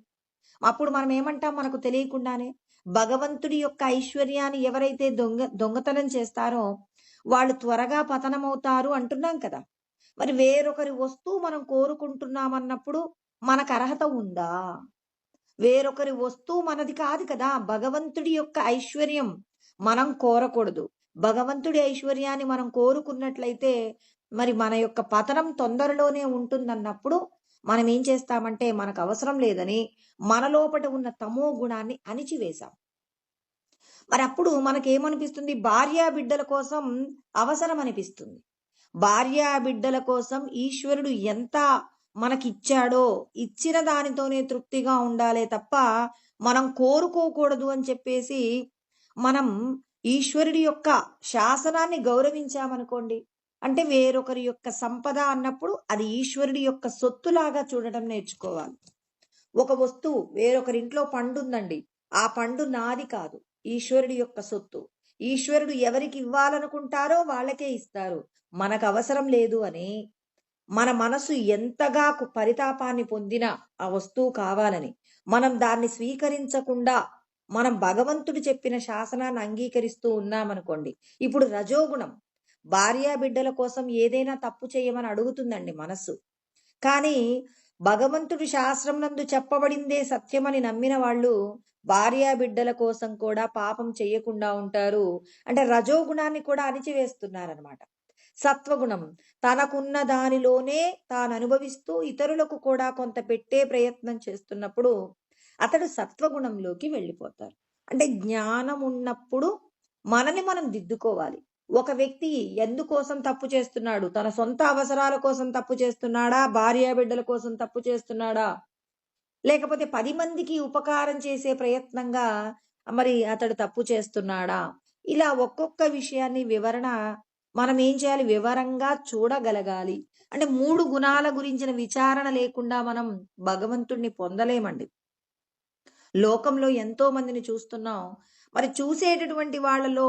అప్పుడు మనం ఏమంటాం? మనకు తెలియకుండానే భగవంతుడి యొక్క ఐశ్వర్యాన్ని ఎవరైతే దొంగతనం చేస్తారో వాళ్ళు త్వరగా పతనమవుతారు అంటున్నాం కదా. మరి వేరొకరి వస్తువు మనం కోరుకుంటున్నామన్నప్పుడు మనకు అర్హత ఉందా? వేరొకరి వస్తువు మనది కాదు కదా. భగవంతుడి యొక్క ఐశ్వర్యం మనం కోరకూడదు. భగవంతుడి ఐశ్వర్యాన్ని మనం కోరుకున్నట్లయితే మరి మన యొక్క పతనం తొందరలోనే ఉంటుందన్నప్పుడు మనం ఏం చేస్తామంటే మనకు అవసరం లేదని మన లోపట ఉన్న తమో గుణాన్ని అణిచివేశాం. మరి అప్పుడు మనకేమనిపిస్తుంది? భార్యా బిడ్డల కోసం అవసరం అనిపిస్తుంది. భార్యా బిడ్డల కోసం ఈశ్వరుడు ఎంత మనకిచ్చాడో ఇచ్చిన దానితోనే తృప్తిగా ఉండాలే తప్ప మనం కోరుకోకూడదు అని చెప్పేసి మనం ఈశ్వరుడి యొక్క శాసనాన్ని గౌరవించామనుకోండి, అంటే వేరొకరి యొక్క సంపద అన్నప్పుడు అది ఈశ్వరుడి యొక్క సొత్తులాగా చూడటం నేర్చుకోవాలి. ఒక వస్తువు వేరొకరింట్లో పండు ఉందండి, ఆ పండు నాది కాదు, ఈశ్వరుడి యొక్క సొత్తు. ఈశ్వరుడు ఎవరికి ఇవ్వాలనుకుంటారో వాళ్ళకే ఇస్తారు. మనకు అవసరం లేదు అని మన మనసు ఎంతగా పరితాపాన్ని పొందినా ఆ వస్తువు కావాలని మనం దాన్ని స్వీకరించకుండా మనం భగవంతుడు చెప్పిన శాసనాన్ని అంగీకరిస్తూ ఉన్నామనుకోండి, ఇప్పుడు రజోగుణం భార్యా బిడ్డల కోసం ఏదైనా తప్పు చేయమని అడుగుతుందండి మనస్సు. కానీ భగవంతుడు శాస్త్రం నందు చెప్పబడిందే సత్యమని నమ్మిన వాళ్ళు భార్యా బిడ్డల కోసం కూడా పాపం చెయ్యకుండా ఉంటారు. అంటే రజోగుణాన్ని కూడా అణిచివేస్తున్నారనమాట. సత్వగుణం తనకున్న దానిలోనే తాను అనుభవిస్తూ ఇతరులకు కూడా కొంత పెట్టే ప్రయత్నం చేస్తున్నప్పుడు అతడు సత్వగుణంలోకి వెళ్ళిపోతారు. అంటే జ్ఞానం ఉన్నప్పుడు మనని మనం దిద్దుకోవాలి. ఒక వ్యక్తి ఎందుకోసం తప్పు చేస్తున్నాడు? తన సొంత అవసరాల కోసం తప్పు చేస్తున్నాడా? భార్యా బిడ్డల కోసం తప్పు చేస్తున్నాడా? లేకపోతే 10 మందికి ఉపకారం చేసే ప్రయత్నంగా మరి అతడు తప్పు చేస్తున్నాడా? ఇలా ఒక్కొక్క విషయాన్ని వివరణ మనం ఏం చేయాలి? వివరంగా చూడగలగాలి. అంటే 3 గుణాల గురించిన విచారణ లేకుండా మనం భగవంతుడిని పొందలేమండి. లోకంలో ఎంతో మందిని చూస్తున్నాం. మరి చూసేటటువంటి వాళ్ళలో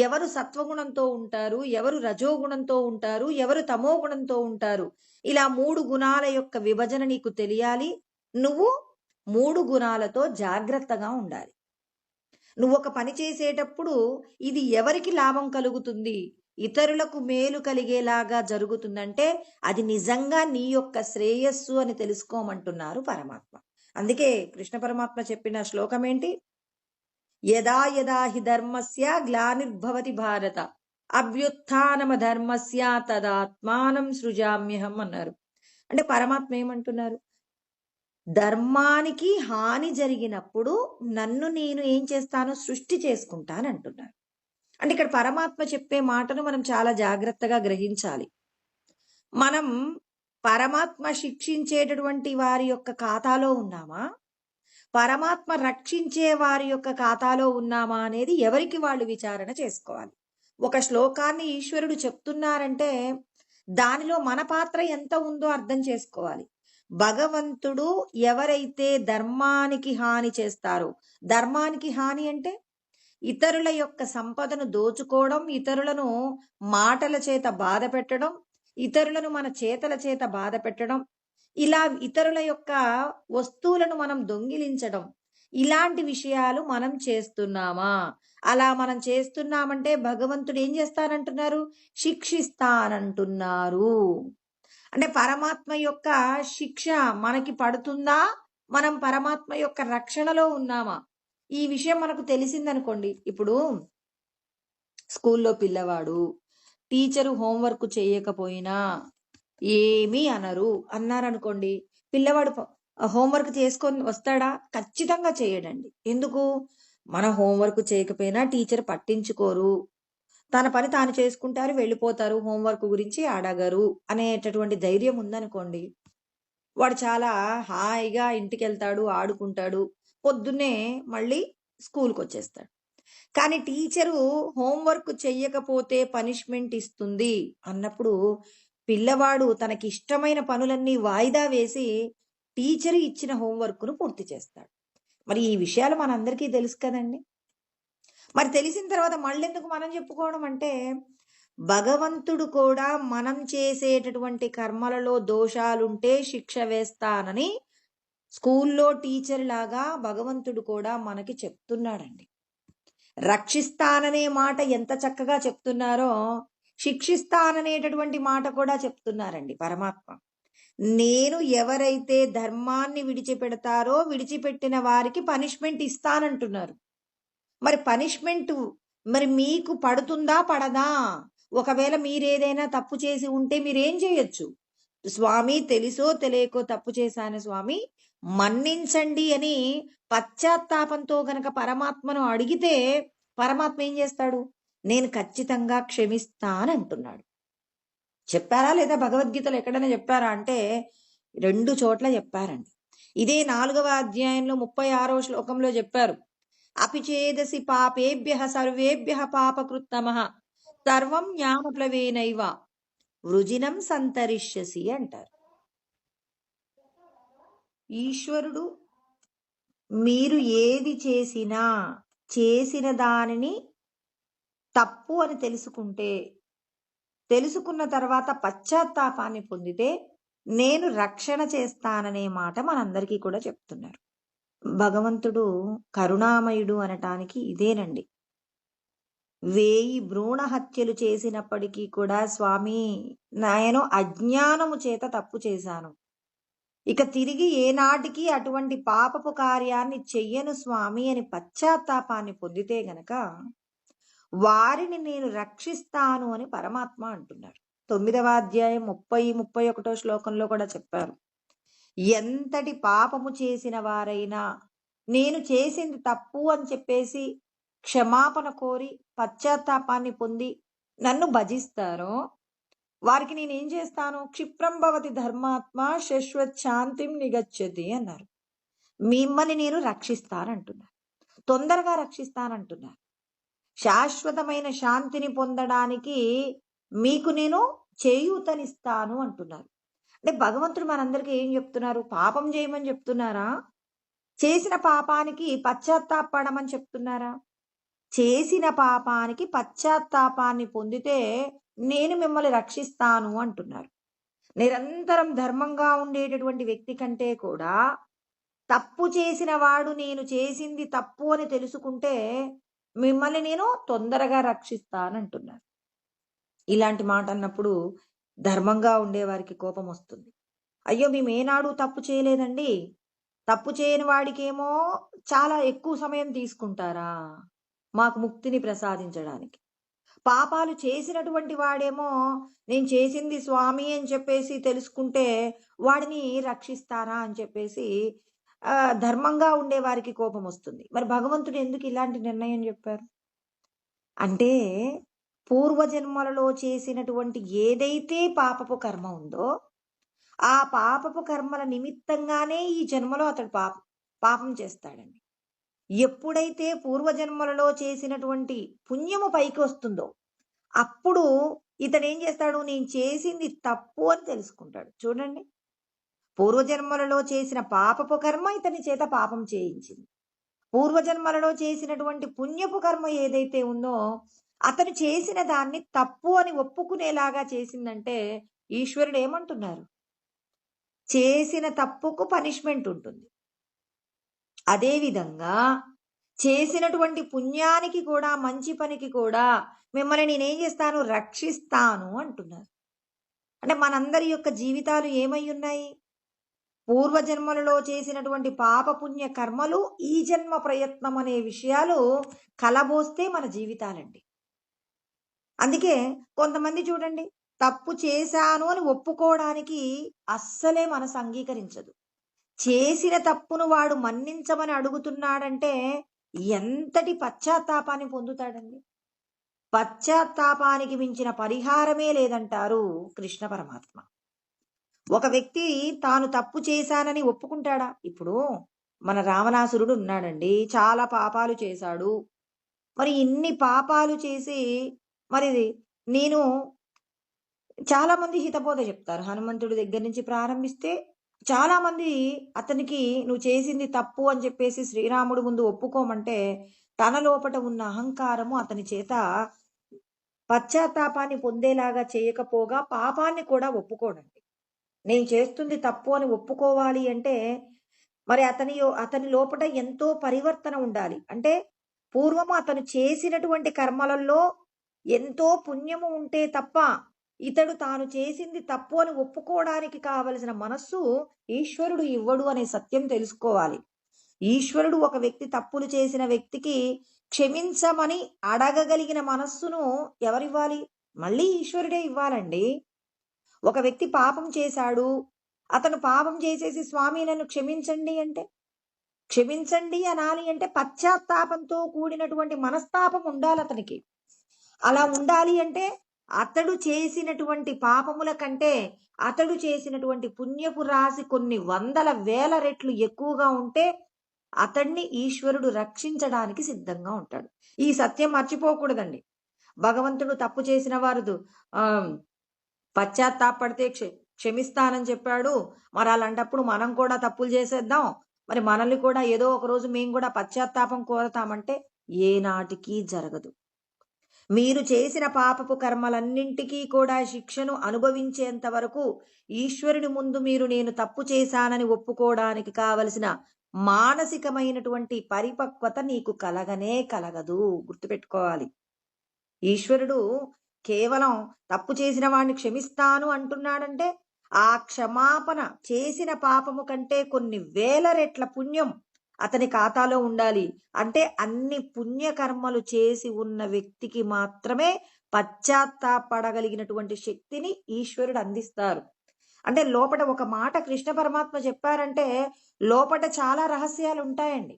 ఎవరు సత్వగుణంతో ఉంటారు, ఎవరు రజోగుణంతో ఉంటారు, ఎవరు తమోగుణంతో ఉంటారు. ఇలా 3 గుణాల యొక్క విభజన నీకు తెలియాలి. నువ్వు 3 గుణాలతో జాగ్రత్తగా ఉండాలి. నువ్వొక పని చేసేటప్పుడు ఇది ఎవరికి లాభం కలుగుతుంది, ఇతరులకు మేలు కలిగేలాగా జరుగుతుందంటే అది నిజంగా నీ యొక్క శ్రేయస్సు అని తెలుసుకోమంటున్నారు పరమాత్మ. అందుకే కృష్ణ పరమాత్మ చెప్పిన శ్లోకం ఏంటి? యదా యదా హి ధర్మస్య గ్లానిర్భవతి భారత అభ్యుత్థానమ ధర్మస్య తదాత్మానం సృజామ్యహం అన్నారు. అంటే పరమాత్మ ఏమంటున్నారు? ధర్మానికి హాని జరిగినప్పుడు నన్ను నేను ఏం చేస్తాను? సృష్టి చేసుకుంటాను అంటున్నారు. అంటే ఇక్కడ పరమాత్మ చెప్పే మాటను మనం చాలా జాగ్రత్తగా గ్రహించాలి. మనం పరమాత్మ శిక్షించేటటువంటి వారి యొక్క ఖాతాలో ఉన్నామా, పరమాత్మ రక్షించే వారి యొక్క ఖాతాలో ఉన్నామా అనేది ఎవరికి వాళ్ళు విచారణ చేసుకోవాలి. ఒక శ్లోకాన్ని ఈశ్వరుడు చెప్తున్నారంటే దానిలో మన పాత్ర ఎంత ఉందో అర్థం చేసుకోవాలి. భగవంతుడు ఎవరైతే ధర్మానికి హాని చేస్తారో, ధర్మానికి హాని అంటే ఇతరుల యొక్క సంపదను దోచుకోవడం, ఇతరులను మాటల చేత బాధ పెట్టడం, ఇతరులను మన చేతల చేత బాధ పెట్టడం, ఇలా ఇతరుల యొక్క వస్తువులను మనం దొంగిలించడం, ఇలాంటి విషయాలు మనం చేస్తున్నామా? అలా మనం చేస్తున్నామంటే భగవంతుడు ఏం చేస్తానంటున్నారు? శిక్షిస్తానంటున్నారు. అంటే పరమాత్మ యొక్క శిక్ష మనకి పడుతుందా, మనం పరమాత్మ యొక్క రక్షణలో ఉన్నామా? ఈ విషయం మనకు తెలిసిందనుకోండి. ఇప్పుడు స్కూల్లో పిల్లవాడు టీచరు హోంవర్క్ చేయకపోయినా ఏమీ అనరు అన్నారనుకోండి, పిల్లవాడు హోంవర్క్ చేసుకొని వస్తాడా? ఖచ్చితంగా చేయడండి. ఎందుకు? మన హోంవర్క్ చేయకపోయినా టీచర్ పట్టించుకోరు, తన పని తాను చేసుకుంటారు, వెళ్ళిపోతారు, హోంవర్క్ గురించి అడగరు అనేటటువంటి ధైర్యం ఉందనుకోండి, వాడు చాలా హాయిగా ఇంటికి వెళ్తాడు, ఆడుకుంటాడు, పొద్దున్నే మళ్ళీ స్కూల్కి వచ్చేస్తాడు. కానీ టీచరు హోంవర్క్ చెయ్యకపోతే పనిష్మెంట్ ఇస్తుంది అన్నప్పుడు పిల్లవాడు తనకి ఇష్టమైన పనులన్నీ వాయిదా వేసి టీచరు ఇచ్చిన హోంవర్క్ను పూర్తి చేస్తాడు. మరి ఈ విషయాలు మనందరికీ తెలుసు కదండి. మరి తెలిసిన తర్వాత మళ్ళెందుకు మనం చెప్పుకోవడం అంటే, భగవంతుడు కూడా మనం చేసేటటువంటి కర్మలలో దోషాలుంటే శిక్ష వేస్తానని స్కూల్లో టీచర్ లాగా భగవంతుడు కూడా మనకి చెప్తున్నాడండి. రక్షిస్తాననే మాట ఎంత చక్కగా చెప్తున్నారో, శిక్షిస్తాననేటటువంటి మాట కూడా చెప్తున్నారండి పరమాత్మ. నేను ఎవరైతే ధర్మాన్ని విడిచిపెడతారో విడిచిపెట్టిన వారికి పనిష్మెంట్ ఇస్తానంటున్నారు. మరి పనిష్మెంట్ మరి మీకు పడుతుందా పడదా? ఒకవేళ మీరేదైనా తప్పు చేసి ఉంటే మీరేం చేయొచ్చు? స్వామి తెలుసో తెలియకో తప్పు చేశాను స్వామి మన్నించండి అని పశ్చాత్తాపంతో గనక పరమాత్మను అడిగితే పరమాత్మ ఏం చేస్తాడు? నేను ఖచ్చితంగా క్షమిస్తానంటున్నాడు. చెప్పారా లేదా? భగవద్గీతలో ఎక్కడైనా చెప్పారా అంటే 2 చోట్ల చెప్పారండి. ఇదే 4వ అధ్యాయంలో 36వ శ్లోకంలో చెప్పారు. అపిచేదసి పాపేభ్యః సర్వేభ్యః పాపకృత్తమః సర్వం జ్ఞానప్లవేనైవ వృజినం సంతరిష్యసి అంటారు. ఈశ్వరుడు మీరు ఏది చేసినా చేసిన దానిని తప్పు అని తెలుసుకున్న తర్వాత పశ్చాత్తాపాన్ని పొందితే నేను రక్షణ చేస్తాననే మాట మనందరికీ కూడా చెప్తున్నారు. భగవంతుడు కరుణామయుడు అనటానికి ఇదేనండి. 1000 భ్రూణ హత్యలు చేసినప్పటికీ కూడా స్వామి నేను అజ్ఞానము చేత తప్పు చేశాను, ఇక తిరిగి ఏనాటికి అటువంటి పాపపు కార్యాన్ని చెయ్యను స్వామి అని పశ్చాత్తాపాన్ని పొందితే గనక వారిని నేను రక్షిస్తాను అని పరమాత్మ అంటున్నారు. 9వ అధ్యాయం 30-31 శ్లోకంలో కూడా చెప్పారు. ఎంతటి పాపము చేసిన వారైనా నేను చేసింది తప్పు అని చెప్పేసి క్షమాపణ కోరి పశ్చాత్తాపాన్ని పొంది నన్ను భజిస్తారో వారికి నేనేం చేస్తాను? క్షిప్రం భవతి ధర్మాత్మ శాశ్వత్ శాంతిం నిగచ్చతి అన్నారు. మిమ్మల్ని నేను రక్షిస్తానంటున్నారు, తొందరగా రక్షిస్తానంటున్నారు. శాశ్వతమైన శాంతిని పొందడానికి మీకు నేను చేయూతనిస్తాను అంటున్నారు. అంటే భగవంతుడు మనందరికీ ఏం చెప్తున్నారు? పాపం చేయమని చెప్తున్నారా? చేసిన పాపానికి పశ్చాత్తాపపడమని చెప్తున్నారా? చేసిన పాపానికి పశ్చాత్తాపాన్ని పొందితే నేను మిమ్మల్ని రక్షిస్తాను అంటున్నారు. నిరంతరం ధర్మంగా ఉండేటటువంటి వ్యక్తి కంటే కూడా తప్పు చేసిన వాడు నేను చేసింది తప్పు అని తెలుసుకుంటే మిమ్మల్ని నేను తొందరగా రక్షిస్తానంటున్నారు. ఇలాంటి మాట అన్నప్పుడు ధర్మంగా ఉండేవారికి కోపం వస్తుంది. అయ్యో మేమేనాడు తప్పు చేయలేదండి, తప్పు చేయని వాడికేమో చాలా ఎక్కువ సమయం తీసుకుంటారా మాకు ముక్తిని ప్రసాదించడానికి? పాపాలు చేసినటువంటి వాడేమో నేను చేసింది స్వామి అని చెప్పేసి తెలుసుకుంటే వాడిని రక్షిస్తారా అని చెప్పేసి ధర్మంగా ఉండే వారికి కోపం వస్తుంది. మరి భగవంతుడు ఎందుకు ఇలాంటి నిర్ణయం చెప్పారు అంటే, పూర్వజన్మలలో చేసినటువంటి ఏదైతే పాపపు కర్మ ఉందో ఆ పాపపు కర్మల నిమిత్తంగానే ఈ జన్మలో అతడు పాపం చేస్తాడండి. ఎప్పుడైతే పూర్వజన్మలలో చేసినటువంటి పుణ్యము పైకి వస్తుందో అప్పుడు ఇతడేం చేస్తాడు? నేను చేసింది తప్పు అని తెలుసుకుంటాడు. చూడండి, పూర్వజన్మలలో చేసిన పాపపు కర్మ ఇతని చేత పాపం చేయించింది. పూర్వజన్మలలో చేసినటువంటి పుణ్యపు కర్మ ఏదైతే ఉందో అతను చేసిన దాన్ని తప్పు అని ఒప్పుకునేలాగా చేసిందంటే ఈశ్వరుడు ఏమంటున్నారు? చేసిన తప్పుకు పనిష్మెంట్ ఉంటుంది. అదేవిధంగా చేసినటువంటి పుణ్యానికి కూడా, మంచి పనికి కూడా మిమ్మల్ని నేనేం చేస్తాను? రక్షిస్తాను అంటున్నారు. అంటే మనందరి యొక్క జీవితాలు ఏమై ఉన్నాయి? పూర్వజన్మలలో చేసినటువంటి పాపపుణ్య కర్మలు ఈ జన్మ ప్రయత్నం అనే విషయాలు కలబోస్తే మన జీవితాలండి. అందుకే కొంతమంది చూడండి, తప్పు చేశాను అని ఒప్పుకోవడానికి అస్సలే మనసు అంగీకరించదు. చేసిన తప్పును వాడు మన్నించమని అడుగుతున్నాడంటే ఎంతటి పశ్చాత్తాపాన్ని పొందుతాడండి. పశ్చాత్తాపానికి మించిన పరిహారమే లేదంటారు కృష్ణ పరమాత్మ. ఒక వ్యక్తి తాను తప్పు చేశానని ఒప్పుకుంటాడా? ఇప్పుడు మన రావణాసురుడు ఉన్నాడండి, చాలా పాపాలు చేశాడు. మరి ఇన్ని పాపాలు చేసి మరి నేను చాలా మంది హితబోధ చెప్తారు. హనుమంతుడి దగ్గర నుంచి ప్రారంభిస్తే చాలా మంది అతనికి నువ్వు చేసింది తప్పు అని చెప్పేసి శ్రీరాముడు ముందు ఒప్పుకోమంటే తన లోపట ఉన్న అహంకారము అతని చేత పశ్చాత్తాపాన్ని పొందేలాగా చేయకపోగా పాపాన్ని కూడా ఒప్పుకోడండి. నేను చేస్తుంది తప్పు అని ఒప్పుకోవాలి అంటే మరి అతని లోపట ఎంతో పరివర్తన ఉండాలి. అంటే పూర్వము అతను చేసినటువంటి కర్మలలో ఎంతో పుణ్యము ఉంటే తప్ప ఇతడు తాను చేసింది తప్పు అని ఒప్పుకోవడానికి కావలసిన మనస్సు ఈశ్వరుడు ఇవ్వడు అనే సత్యం తెలుసుకోవాలి. ఈశ్వరుడు ఒక వ్యక్తి తప్పులు చేసిన వ్యక్తికి క్షమించమని అడగగలిగిన మనస్సును ఎవరివ్వాలి? మళ్ళీ ఈశ్వరుడే ఇవ్వాలండి. ఒక వ్యక్తి పాపం చేశాడు, అతను పాపం చేసేసి స్వామి నన్ను క్షమించండి అంటే, క్షమించండి అనాలి అంటే పశ్చాత్తాపంతో కూడినటువంటి మనస్తాపం ఉండాలి అతనికి. అలా ఉండాలి అంటే అతడు చేసినటువంటి పాపముల కంటే అతడు చేసినటువంటి పుణ్యపు రాశి కొన్ని వందల వేల రెట్లు ఎక్కువగా ఉంటే అతన్ని ఈశ్వరుడు రక్షించడానికి సిద్ధంగా ఉంటాడు. ఈ సత్యం మర్చిపోకూడదండి. భగవంతుడు తప్పు చేసిన వారు పశ్చాత్తాపడితే క్షమిస్తానని చెప్పాడు. మరి అలాంటప్పుడు మనం కూడా తప్పులు చేసేద్దాం, మరి మనల్ని కూడా ఏదో ఒక రోజు మేము కూడా పశ్చాత్తాపం కోరతామంటే ఏనాటికి జరగదు. మీరు చేసిన పాపపు కర్మలన్నింటికీ కూడా శిక్షను అనుభవించేంత వరకు ఈశ్వరుని ముందు మీరు నేను తప్పు చేశానని ఒప్పుకోవడానికి కావలసిన మానసికమైనటువంటి పరిపక్వత నీకు కలగనే కలగదు. గుర్తుపెట్టుకోవాలి. ఈశ్వరుడు కేవలం తప్పు చేసిన వాడిని క్షమిస్తాను అంటున్నాడంటే ఆ క్షమాపణ చేసిన పాపము కంటే కొన్ని వేల రెట్ల పుణ్యం అతని ఖాతాలో ఉండాలి. అంటే అన్ని పుణ్యకర్మలు చేసి ఉన్న వ్యక్తికి మాత్రమే పశ్చాత్తాపడగలిగినటువంటి శక్తిని ఈశ్వరుడు అందిస్తారు. అంటే లోపట ఒక మాట కృష్ణ పరమాత్మ చెప్పారంటే లోపట చాలా రహస్యాలు ఉంటాయండి.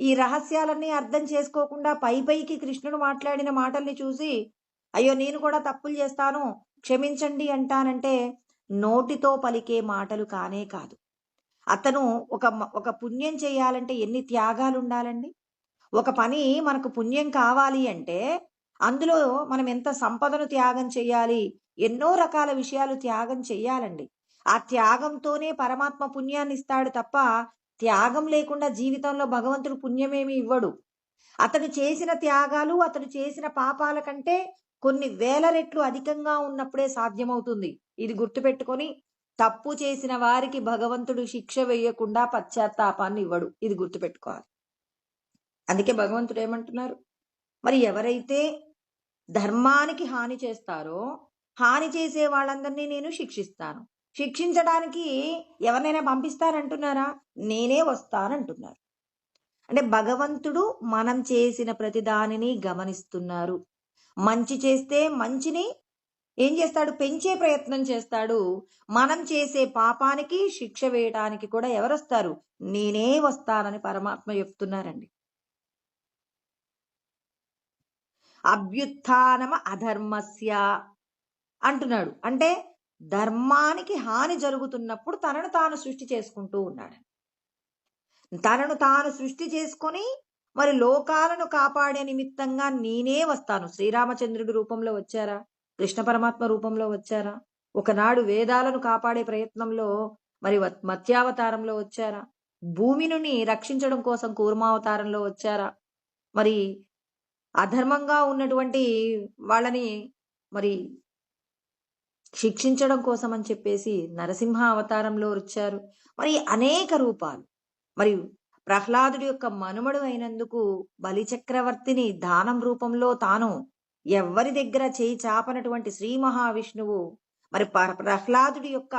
ఈ రహస్యాలన్నీ అర్థం చేసుకోకుండా పైకి కృష్ణుడు మాట్లాడిన మాటల్ని చూసి అయ్యో నేను కూడా తప్పులు చేస్తాను క్షమించండి అంటానంటే నోటితో పలికే మాటలు కానే కాదు. అతను ఒక పుణ్యం చేయాలంటే ఎన్ని త్యాగాలు ఉండాలండి. ఒక పని మనకు పుణ్యం కావాలి అంటే అందులో మనం ఎంత సంపదను త్యాగం చేయాలి, ఎన్నో రకాల విషయాలు త్యాగం చెయ్యాలండి. ఆ త్యాగంతోనే పరమాత్మ పుణ్యాన్ని ఇస్తాడు తప్ప, త్యాగం లేకుండా జీవితంలో భగవంతుడు పుణ్యమేమి ఇవ్వడు. అతడు చేసిన త్యాగాలు, అతడు చేసిన పాపాల కంటే కొన్ని వేల రెట్లు అధికంగా ఉన్నప్పుడే సాధ్యమవుతుంది. ఇది గుర్తుపెట్టుకొని, తప్పు చేసిన వారికి భగవంతుడు శిక్ష వేయకుండా పశ్చాత్తాపాన్ని ఇవ్వడు. ఇది గుర్తుపెట్టుకోవాలి. అందుకే భగవంతుడు ఏమంటున్నారు, మరి ఎవరైతే ధర్మానికి హాని చేస్తారో, హాని చేసే వాళ్ళందరినీ నేను శిక్షిస్తాను. శిక్షించడానికి ఎవరినైనా పంపిస్తానంటున్నారా? నేనే వస్తానంటున్నారు. అంటే భగవంతుడు మనం చేసిన ప్రతి దానిని గమనిస్తున్నారు. మంచి చేస్తే మంచిని ఏం చేస్తాడు? పెంచే ప్రయత్నం చేస్తాడు. మనం చేసే పాపానికి శిక్ష వేయడానికి కూడా ఎవరొస్తారు? నేనే వస్తానని పరమాత్మ చెప్తున్నారండి. అభ్యుత్థానమ అధర్మస్య అంటున్నాడు. అంటే ధర్మానికి హాని జరుగుతున్నప్పుడు తనను తాను సృష్టి చేసుకుంటూ ఉన్నాడు. తనను తాను సృష్టి చేసుకొని మరి లోకాలను కాపాడే నిమిత్తంగా నేనే వస్తాను. శ్రీరామచంద్రుడి రూపంలో వచ్చారా? కృష్ణ పరమాత్మ రూపంలో వచ్చారా? ఒకనాడు వేదాలను కాపాడే ప్రయత్నంలో మరి మత్స్యావతారంలో వచ్చారా? భూమిని రక్షించడం కోసం కూర్మావతారంలో వచ్చారా? మరి అధర్మంగా ఉన్నటువంటి వాళ్ళని మరి శిక్షించడం కోసం అని చెప్పేసి నరసింహ అవతారంలో వచ్చారు. మరి అనేక రూపాలు. మరి ప్రహ్లాదుడి యొక్క మనుమడు అయినందుకు బలిచక్రవర్తిని దానం రూపంలో తాను ఎవ్వరి దగ్గర చేయి చాపనటువంటి శ్రీ మహావిష్ణువు మరి ప్రహ్లాదుడి యొక్క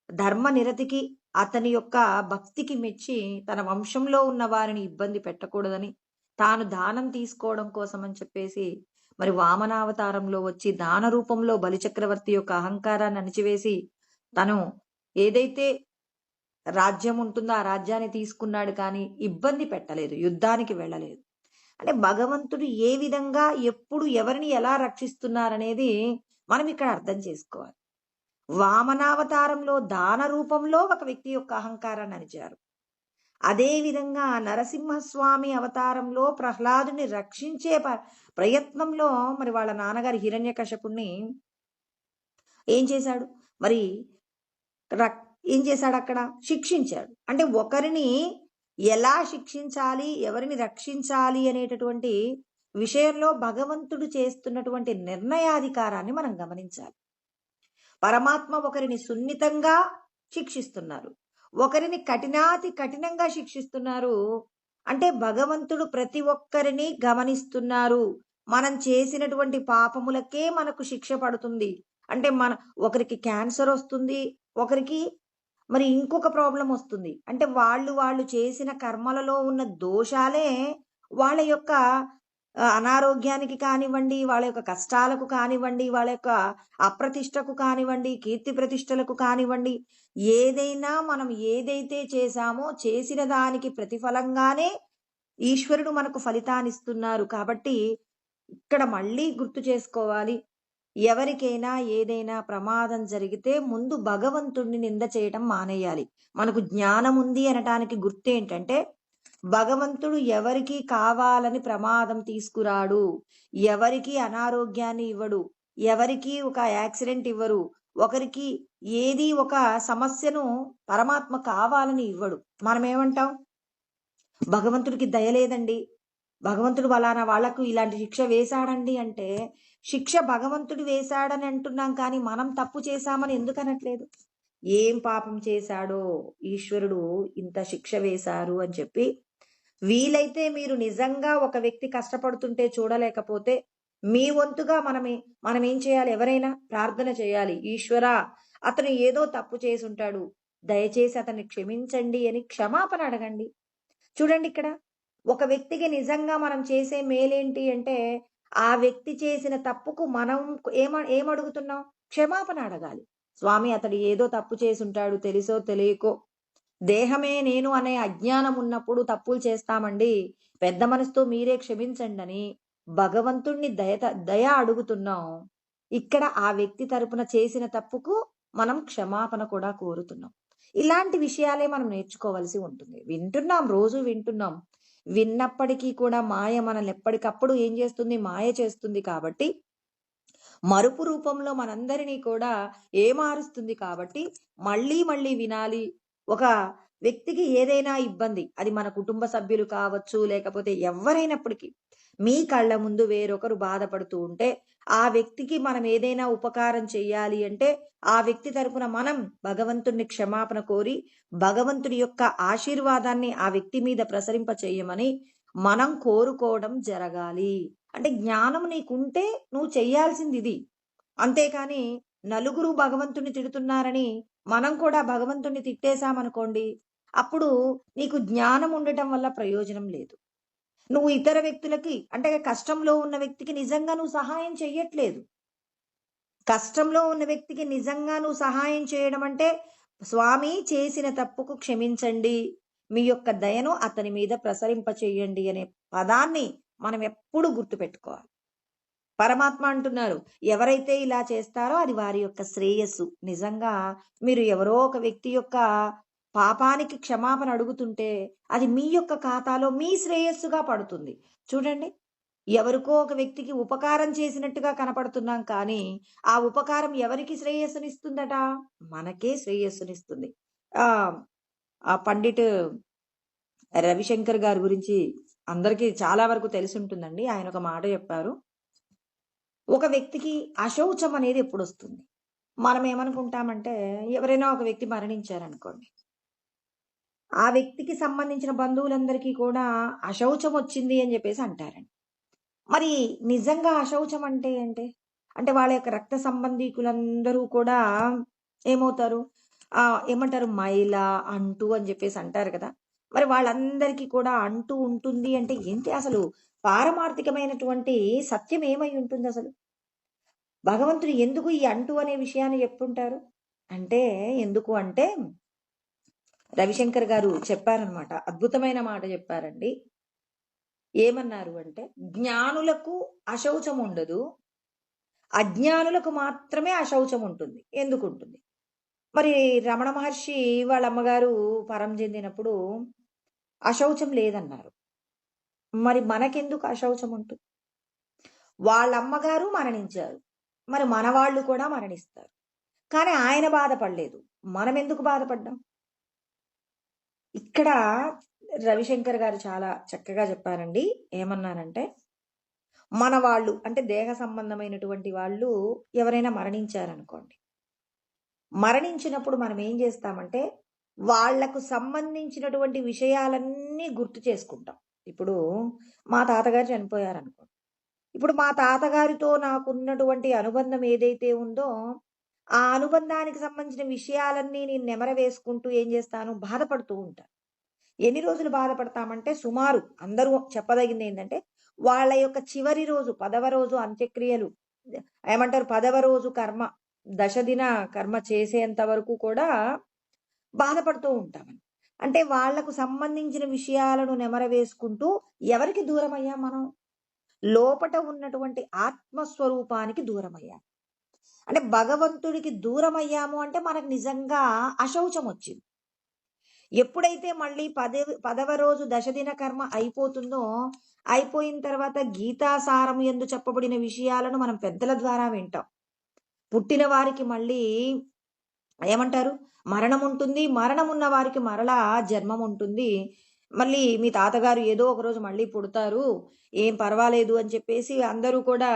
ధర్మ నిరతికి, అతని యొక్క భక్తికి మెచ్చి తన వంశంలో ఉన్న వారిని ఇబ్బంది పెట్టకూడదని తాను దానం తీసుకోవడం కోసం అని చెప్పేసి మరి వామనావతారంలో వచ్చి దాన రూపంలో బలిచక్రవర్తి యొక్క అహంకారాన్ని అణిచివేసి తను ఏదైతే రాజ్యం ఉంటుందో ఆ రాజ్యాన్ని తీసుకున్నాడు, కానీ ఇబ్బంది పెట్టలేదు, యుద్ధానికి వెళ్ళలేదు. అంటే భగవంతుడు ఏ విధంగా ఎప్పుడు ఎవరిని ఎలా రక్షిస్తున్నారనేది మనం ఇక్కడ అర్థం చేసుకోవాలి. వామనావతారంలో దాన రూపంలో ఒక వ్యక్తి యొక్క అహంకారాన్ని అణిచారు. అదే విధంగా నరసింహస్వామి అవతారంలో ప్రహ్లాదుని రక్షించే ప్రయత్నంలో మరి వాళ్ళ నాన్నగారి హిరణ్యకశపుణ్ణి ఏం చేశాడు? మరి ఏం చేశాడు? అక్కడ శిక్షించాడు. అంటే ఒకరిని ఎలా శిక్షించాలి, ఎవరిని రక్షించాలి అనేటటువంటి విషయంలో భగవంతుడు చేస్తున్నటువంటి నిర్ణయాధికారాన్ని మనం గమనించాలి. పరమాత్మ ఒకరిని సున్నితంగా శిక్షిస్తున్నారు, ఒకరిని కఠినాతి కఠినంగా శిక్షిస్తున్నారు. అంటే భగవంతుడు ప్రతి ఒక్కరిని గమనిస్తున్నారు. మనం చేసినటువంటి పాపములకే మనకు శిక్ష పడుతుంది. అంటే ఒకరికి క్యాన్సర్ వస్తుంది, ఒకరికి మరి ఇంకొక ప్రాబ్లం వస్తుంది. అంటే వాళ్ళు చేసిన కర్మలలో ఉన్న దోషాలే వాళ్ళ యొక్క అనారోగ్యానికి కానివ్వండి, వాళ్ళ యొక్క కష్టాలకు కానివ్వండి, వాళ్ళ యొక్క అప్రతిష్టకు కానివ్వండి, కీర్తి ప్రతిష్టలకు కానివ్వండి, ఏదైనా మనం ఏదైతే చేశామో చేసిన దానికి ప్రతిఫలంగానే ఈశ్వరుడు మనకు ఫలితాన్నిస్తున్నారు. కాబట్టి ఇక్కడ మళ్ళీ గుర్తు చేసుకోవాలి, ఎవరికైనా ఏదైనా ప్రమాదం జరిగితే ముందు భగవంతుడిని నింద చేయటం మానేయాలి. మనకు జ్ఞానం ఉంది అనటానికి గుర్తు ఏంటంటే, భగవంతుడు ఎవరికి కావాలని ప్రమాదం తీసుకురాడు, ఎవరికి అనారోగ్యాన్ని ఇవ్వడు, ఎవరికి ఒక యాక్సిడెంట్ ఇవ్వరు, ఒకరికి ఏది ఒక సమస్యను పరమాత్మ కావాలని ఇవ్వడు. మనం ఏమంటాం? భగవంతుడికి దయలేదండి, భగవంతుడు వలానా వాళ్లకు ఇలాంటి శిక్ష వేశాడండి అంటే, శిక్ష భగవంతుడు వేశాడని అంటున్నాం, కానీ మనం తప్పు చేశామని ఎందుకు అనట్లేదు? ఏం పాపం చేశాడో ఈశ్వరుడు ఇంత శిక్ష వేశారు అని చెప్పి, వీలైతే మీరు నిజంగా ఒక వ్యక్తి కష్టపడుతుంటే చూడలేకపోతే మీ వంతుగా మనం ఏం చేయాలి? ఎవరైనా ప్రార్థన చేయాలి, ఈశ్వరా అతను ఏదో తప్పు చేసి ఉంటాడు, దయచేసి అతన్ని క్షమించండి అని క్షమాపణ అడగండి. చూడండి, ఇక్కడ ఒక వ్యక్తికి నిజంగా మనం చేసే మేలేంటి అంటే, ఆ వ్యక్తి చేసిన తప్పుకు మనం ఏమడుగుతున్నాం? క్షమాపణ అడగాలి. స్వామి అతడు ఏదో తప్పు చేసి ఉంటాడు, తెలుసో తెలియకో, దేహమే నేను అనే అజ్ఞానం ఉన్నప్పుడు తప్పులు చేస్తామండి, పెద్ద మనసుతో మీరే క్షమించండి అని భగవంతుణ్ణి దయ అడుగుతున్నాం. ఇక్కడ ఆ వ్యక్తి తరపున చేసిన తప్పుకు మనం క్షమాపణ కూడా కోరుతున్నాం. ఇలాంటి విషయాలే మనం నేర్చుకోవాల్సి ఉంటుంది. వింటున్నాం, రోజు వింటున్నాం, విన్నప్పటికీ కూడా మాయ మనల్ని ఎప్పటికప్పుడు ఏం చేస్తుంది? మాయ చేస్తుంది. కాబట్టి మరుపు రూపంలో మనందరినీ కూడా ఏమారుస్తుంది కాబట్టి మళ్ళీ మళ్ళీ వినాలి. ఒక వ్యక్తికి ఏదైనా ఇబ్బంది, అది మన కుటుంబ సభ్యులు కావచ్చు, లేకపోతే ఎవరైనప్పటికీ మీ కళ్ళ ముందు వేరొకరు బాధపడుతూ ఉంటే, ఆ వ్యక్తికి మనం ఏదైనా ఉపకారం చెయ్యాలి అంటే, ఆ వ్యక్తి తరపున మనం భగవంతుణ్ణి క్షమాపణ కోరి, భగవంతుడి యొక్క ఆశీర్వాదాన్ని ఆ వ్యక్తి మీద ప్రసరింప చేయమని మనం కోరుకోవడం జరగాలి. అంటే జ్ఞానం నీకుంటే నువ్వు చెయ్యాల్సింది ఇది. అంతేకాని నలుగురు భగవంతుణ్ణి తిడుతున్నారని మనం కూడా భగవంతుణ్ణి తిట్టేశామనుకోండి, అప్పుడు నీకు జ్ఞానం ఉండటం వల్ల ప్రయోజనం లేదు. నువ్వు ఇతర వ్యక్తులకి, అంటే కష్టంలో ఉన్న వ్యక్తికి నిజంగా నువ్వు సహాయం చెయ్యట్లేదు. కష్టంలో ఉన్న వ్యక్తికి నిజంగా నువ్వు సహాయం చేయడం అంటే, స్వామి చేసిన తప్పుకు క్షమించండి, మీ యొక్క దయను అతని మీద ప్రసరింప చేయండి అనే పదాన్ని మనం ఎప్పుడు గుర్తుపెట్టుకోవాలి. పరమాత్మ అంటున్నారు, ఎవరైతే ఇలా చేస్తారో అది వారి యొక్క శ్రేయస్సు. నిజంగా మీరు ఎవరో ఒక వ్యక్తి యొక్క పాపానికి క్షమాపణ అడుగుతుంటే అది మీ యొక్క ఖాతాలో మీ శ్రేయస్సుగా పడుతుంది. చూడండి, ఎవరికో ఒక వ్యక్తికి ఉపకారం చేసినట్టుగా కనపడుతున్నాం కానీ ఆ ఉపకారం ఎవరికి శ్రేయస్సునిస్తుందట? మనకే శ్రేయస్సునిస్తుంది. ఆ ఆ పండిట్ రవిశంకర్ గారి గురించి అందరికీ చాలా వరకు తెలిసి ఉంటుందండి. ఆయన ఒక మాట చెప్పారు, ఒక వ్యక్తికి అశౌచం అనేది ఎప్పుడు వస్తుంది? మనం ఏమనుకుంటామంటే, ఎవరైనా ఒక వ్యక్తి మరణించారనుకోండి, ఆ వ్యక్తికి సంబంధించిన బంధువులందరికీ కూడా అశౌచం వచ్చింది అని చెప్పేసి అంటారండి. మరి నిజంగా అశౌచం అంటే ఏంటి? అంటే వాళ్ళ యొక్క రక్త సంబంధీకులందరూ కూడా ఏమవుతారు? ఏమంటారు? మైల, అంటు అని చెప్పేసి అంటారు కదా! మరి వాళ్ళందరికీ కూడా అంటు ఉంటుంది అంటే ఏంటి అసలు? పారమార్థికమైనటువంటి సత్యం ఏమై ఉంటుందసలు? భగవంతుడు ఎందుకు ఈ అంటు అనే విషయాన్ని చెప్తుంటారు? అంటే ఎందుకు అంటే, రవిశంకర్ గారు చెప్పారనమాట. అద్భుతమైన మాట చెప్పారండి. ఏమన్నారు అంటే, జ్ఞానులకు అశౌచం ఉండదు, అజ్ఞానులకు మాత్రమే అశౌచం ఉంటుంది. ఎందుకుంటుంది? మరి రమణ మహర్షి వాళ్ళ అమ్మగారు పరం చెందినప్పుడు అశౌచం లేదన్నారు. మరి మనకెందుకు అశౌచం ఉంటుంది? వాళ్ళ అమ్మగారు మరణించారు, మరి మనవాళ్ళు కూడా మరణిస్తారు. కానీ ఆయన బాధపడలేదు, మనం ఎందుకు బాధపడ్డాం? ఇక్కడ రవిశంకర్ గారు చాలా చక్కగా చెప్పారండి. ఏమన్నారంటే, మన వాళ్ళు అంటే దేహ సంబంధమైనటువంటి వాళ్ళు ఎవరైనా మరణించారనుకోండి, మరణించినప్పుడు మనం ఏం చేస్తామంటే వాళ్లకు సంబంధించినటువంటి విషయాలన్నీ గుర్తు చేసుకుంటాం. ఇప్పుడు మా తాతగారు చనిపోయారనుకోండి, ఇప్పుడు మా తాతగారితో నాకున్నటువంటి అనుబంధం ఏదైతే ఉందో ఆ అనుబంధానికి సంబంధించిన విషయాలన్నీ నేను నెమర వేసుకుంటూ ఏం చేస్తాను? బాధపడుతూ ఉంటాను. ఎన్ని రోజులు బాధపడతామంటే, సుమారు అందరూ చెప్పదగింది ఏంటంటే, వాళ్ళ యొక్క చివరి రోజు 10వ రోజు అంత్యక్రియలు ఏమంటారు? 10వ రోజు కర్మ, దశదిన కర్మ చేసేంత వరకు కూడా బాధపడుతూ ఉంటామని. అంటే వాళ్లకు సంబంధించిన విషయాలను నెమర వేసుకుంటూ ఎవరికి దూరమయ్యాం మనం? లోపట ఉన్నటువంటి ఆత్మస్వరూపానికి దూరమయ్యాం. అంటే భగవంతుడికి దూరమయ్యాము అంటే మనకు నిజంగా అశౌచం వచ్చింది. ఎప్పుడైతే మళ్ళీ 10వ రోజు దశదిన కర్మ అయిపోతుందో, అయిపోయిన తర్వాత గీతాసారం యందు చెప్పబడిన విషయాలను మనం పెద్దల ద్వారా వింటాం. పుట్టిన వారికి మళ్ళీ ఏమంటారు? మరణం ఉంటుంది, మరణం ఉన్న వారికి మరలా జన్మం ఉంటుంది. మళ్ళీ మీ తాతగారు ఏదో ఒక రోజు మళ్ళీ పుడతారు, ఏం పర్వాలేదు అని చెప్పేసి అందరూ కూడా,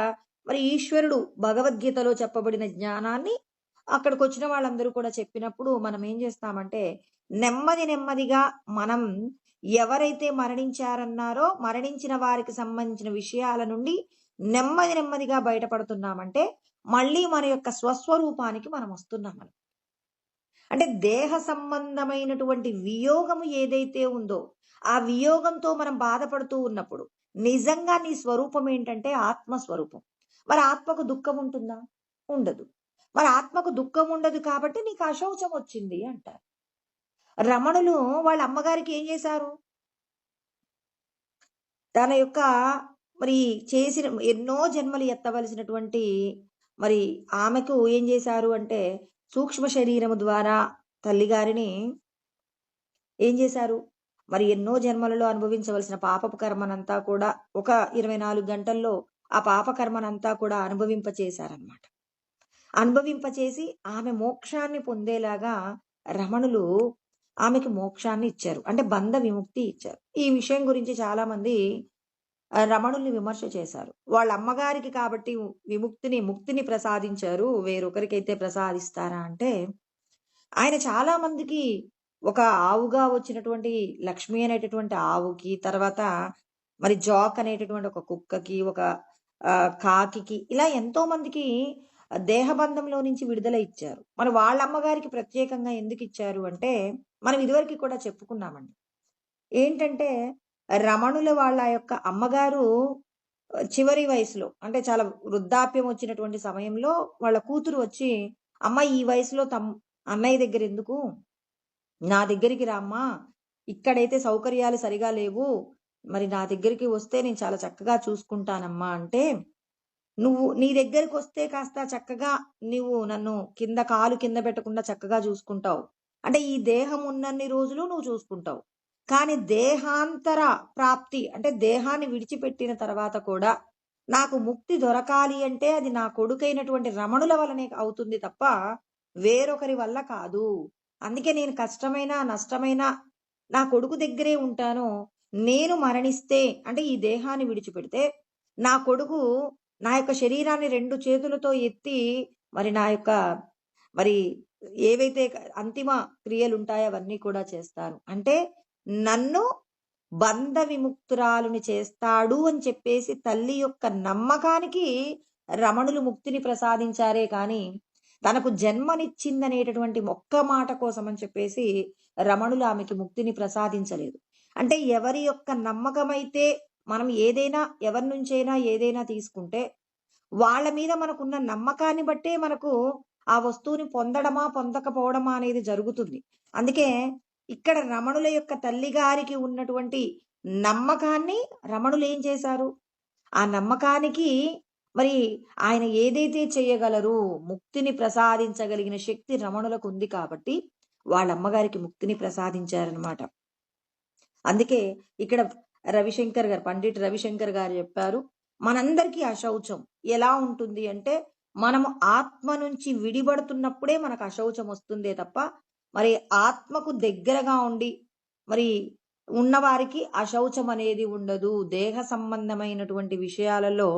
మరి ఈశ్వరుడు భగవద్గీతలో చెప్పబడిన జ్ఞానాన్ని అక్కడికొచ్చిన వాళ్ళందరూ కూడా చెప్పినప్పుడు మనం ఏం చేస్తామంటే, నెమ్మది నెమ్మదిగా మనం ఎవరైతే మరణించారన్నారో మరణించిన వారికి సంబంధించిన విషయాల నుండి నెమ్మది నెమ్మదిగా బయటపడుతున్నామంటే మళ్ళీ మన యొక్క స్వస్వరూపానికి మనం వస్తున్నామని. అంటే దేహ సంబంధమైనటువంటి వియోగము ఏదైతే ఉందో ఆ వియోగంతో మనం బాధపడుతూ ఉన్నప్పుడు నిజంగా నీ స్వరూపం ఏంటంటే ఆత్మస్వరూపం. మరి ఆత్మకు దుఃఖం ఉంటుందా? ఉండదు. మరి ఆత్మకు దుఃఖం ఉండదు కాబట్టి నీకు అశౌచం వచ్చింది అంటారు. రమణులు వాళ్ళ అమ్మగారికి ఏం చేశారు? తన యొక్క మరి చేసిన ఎన్నో జన్మలు ఎత్తవలసినటువంటి మరి ఆమెకు ఏం చేశారు అంటే, సూక్ష్మ శరీరము ద్వారా తల్లిగారిని ఏం చేశారు? మరి ఎన్నో జన్మలలో అనుభవించవలసిన పాపపు కర్మనంతా కూడా ఒక 24 గంటల్లో ఆ పాపకర్మనంతా కూడా అనుభవింపచేశారనమాట. అనుభవింపచేసి ఆమె మోక్షాన్ని పొందేలాగా రమణులు ఆమెకి మోక్షాన్ని ఇచ్చారు. అంటే బంధ విముక్తి ఇచ్చారు. ఈ విషయం గురించి చాలామంది రమణుల్ని విమర్శ చేశారు. వాళ్ళ అమ్మగారికి కాబట్టి ముక్తిని ప్రసాదించారు. వేరొకరికైతే ప్రసాదిస్తారా అంటే, ఆయన చాలా మందికి ఒక ఆవుగా వచ్చినటువంటి లక్ష్మి అనేటటువంటి ఆవుకి, తర్వాత మరి జాక్ అనేటటువంటి ఒక కుక్కకి, ఒక కాకికి ఇలా ఎంతో మందికి దేహబంధంలో నుంచి విడుదల ఇచ్చారు. మరి వాళ్ళ అమ్మగారికి ప్రత్యేకంగా ఎందుకు ఇచ్చారు అంటే, మనం ఇదివరకు కూడా చెప్పుకున్నామండి. ఏంటంటే రమణుల వాళ్ళ యొక్క అమ్మగారు చివరి వయసులో అంటే చాలా వృద్ధాప్యం వచ్చినటువంటి సమయంలో వాళ్ళ కూతురు వచ్చి, అమ్మ ఈ వయసులో అన్నయ్య దగ్గర ఎందుకు, నా దగ్గరికి రామ్మా, ఇక్కడైతే సౌకర్యాలు సరిగా లేవు, మరి నా దగ్గరికి వస్తే నేను చాలా చక్కగా చూసుకుంటానమ్మా అంటే, నువ్వు నీ దగ్గరికి వస్తే కాస్త చక్కగా నువ్వు నన్ను కాలు కింద పెట్టకుండా చక్కగా చూసుకుంటావు, అంటే ఈ దేహం ఉన్నన్ని రోజులు నువ్వు చూసుకుంటావు, కానీ దేహాంతర ప్రాప్తి అంటే దేహాన్ని విడిచిపెట్టిన తర్వాత కూడా నాకు ముక్తి దొరకాలి అంటే అది నా కొడుకైనటువంటి రమణుల వలనే అవుతుంది తప్ప వేరొకరి వల్ల కాదు. అందుకే నేను కష్టమైనా నష్టమైనా నా కొడుకు దగ్గరే ఉంటాను. నేను మరణిస్తే అంటే ఈ దేహాన్ని విడిచిపెడితే నా కొడుకు నా యొక్క శరీరాన్ని 2 చేతులతో ఎత్తి మరి నా యొక్క మరి ఏవైతే అంతిమ క్రియలు ఉంటాయో అవన్నీ కూడా చేస్తాను. అంటే నన్ను బంధ విముక్తురాలుని చేస్తాడు అని చెప్పేసి తల్లి యొక్క నమ్మకానికి రమణులు ముక్తిని ప్రసాదించారే కానీ తనకు జన్మనిచ్చిందనేటటువంటి ఒక్క మాట కోసం అని చెప్పేసి రమణులు ఆమెకి ముక్తిని ప్రసాదించలేదు. అంటే ఎవరి యొక్క నమ్మకమైతే మనం ఏదైనా ఎవరి నుంచైనా ఏదైనా తీసుకుంటే వాళ్ళ మీద మనకున్న నమ్మకాన్ని బట్టే మనకు ఆ వస్తువుని పొందడమా పొందకపోవడమా అనేది జరుగుతుంది. అందుకే ఇక్కడ రమణుల యొక్క తల్లిగారికి ఉన్నటువంటి నమ్మకాన్ని రమణులు ఏం చేశారు, ఆ నమ్మకానికి మరి ఆయన ఏదైతే చేయగలరు, ముక్తిని ప్రసాదించగలిగిన శక్తి రమణులకు ఉంది కాబట్టి వాళ్ళ అమ్మగారికి ముక్తిని ప్రసాదించారనమాట. అందుకే ఇక్కడ రవిశంకర్ గారు, పండిట్ రవిశంకర్ గారు చెప్పారు, మనందరికీ అశౌచం ఎలా ఉంటుంది అంటే మనము ఆత్మ నుంచి విడిపడుతున్నప్పుడే మనకు అశౌచం వస్తుందే తప్ప మరి ఆత్మకు దగ్గరగా ఉండి మరి ఉన్నవారికి అశౌచం అనేది ఉండదు. దేహ సంబంధమైనటువంటి విషయాలలో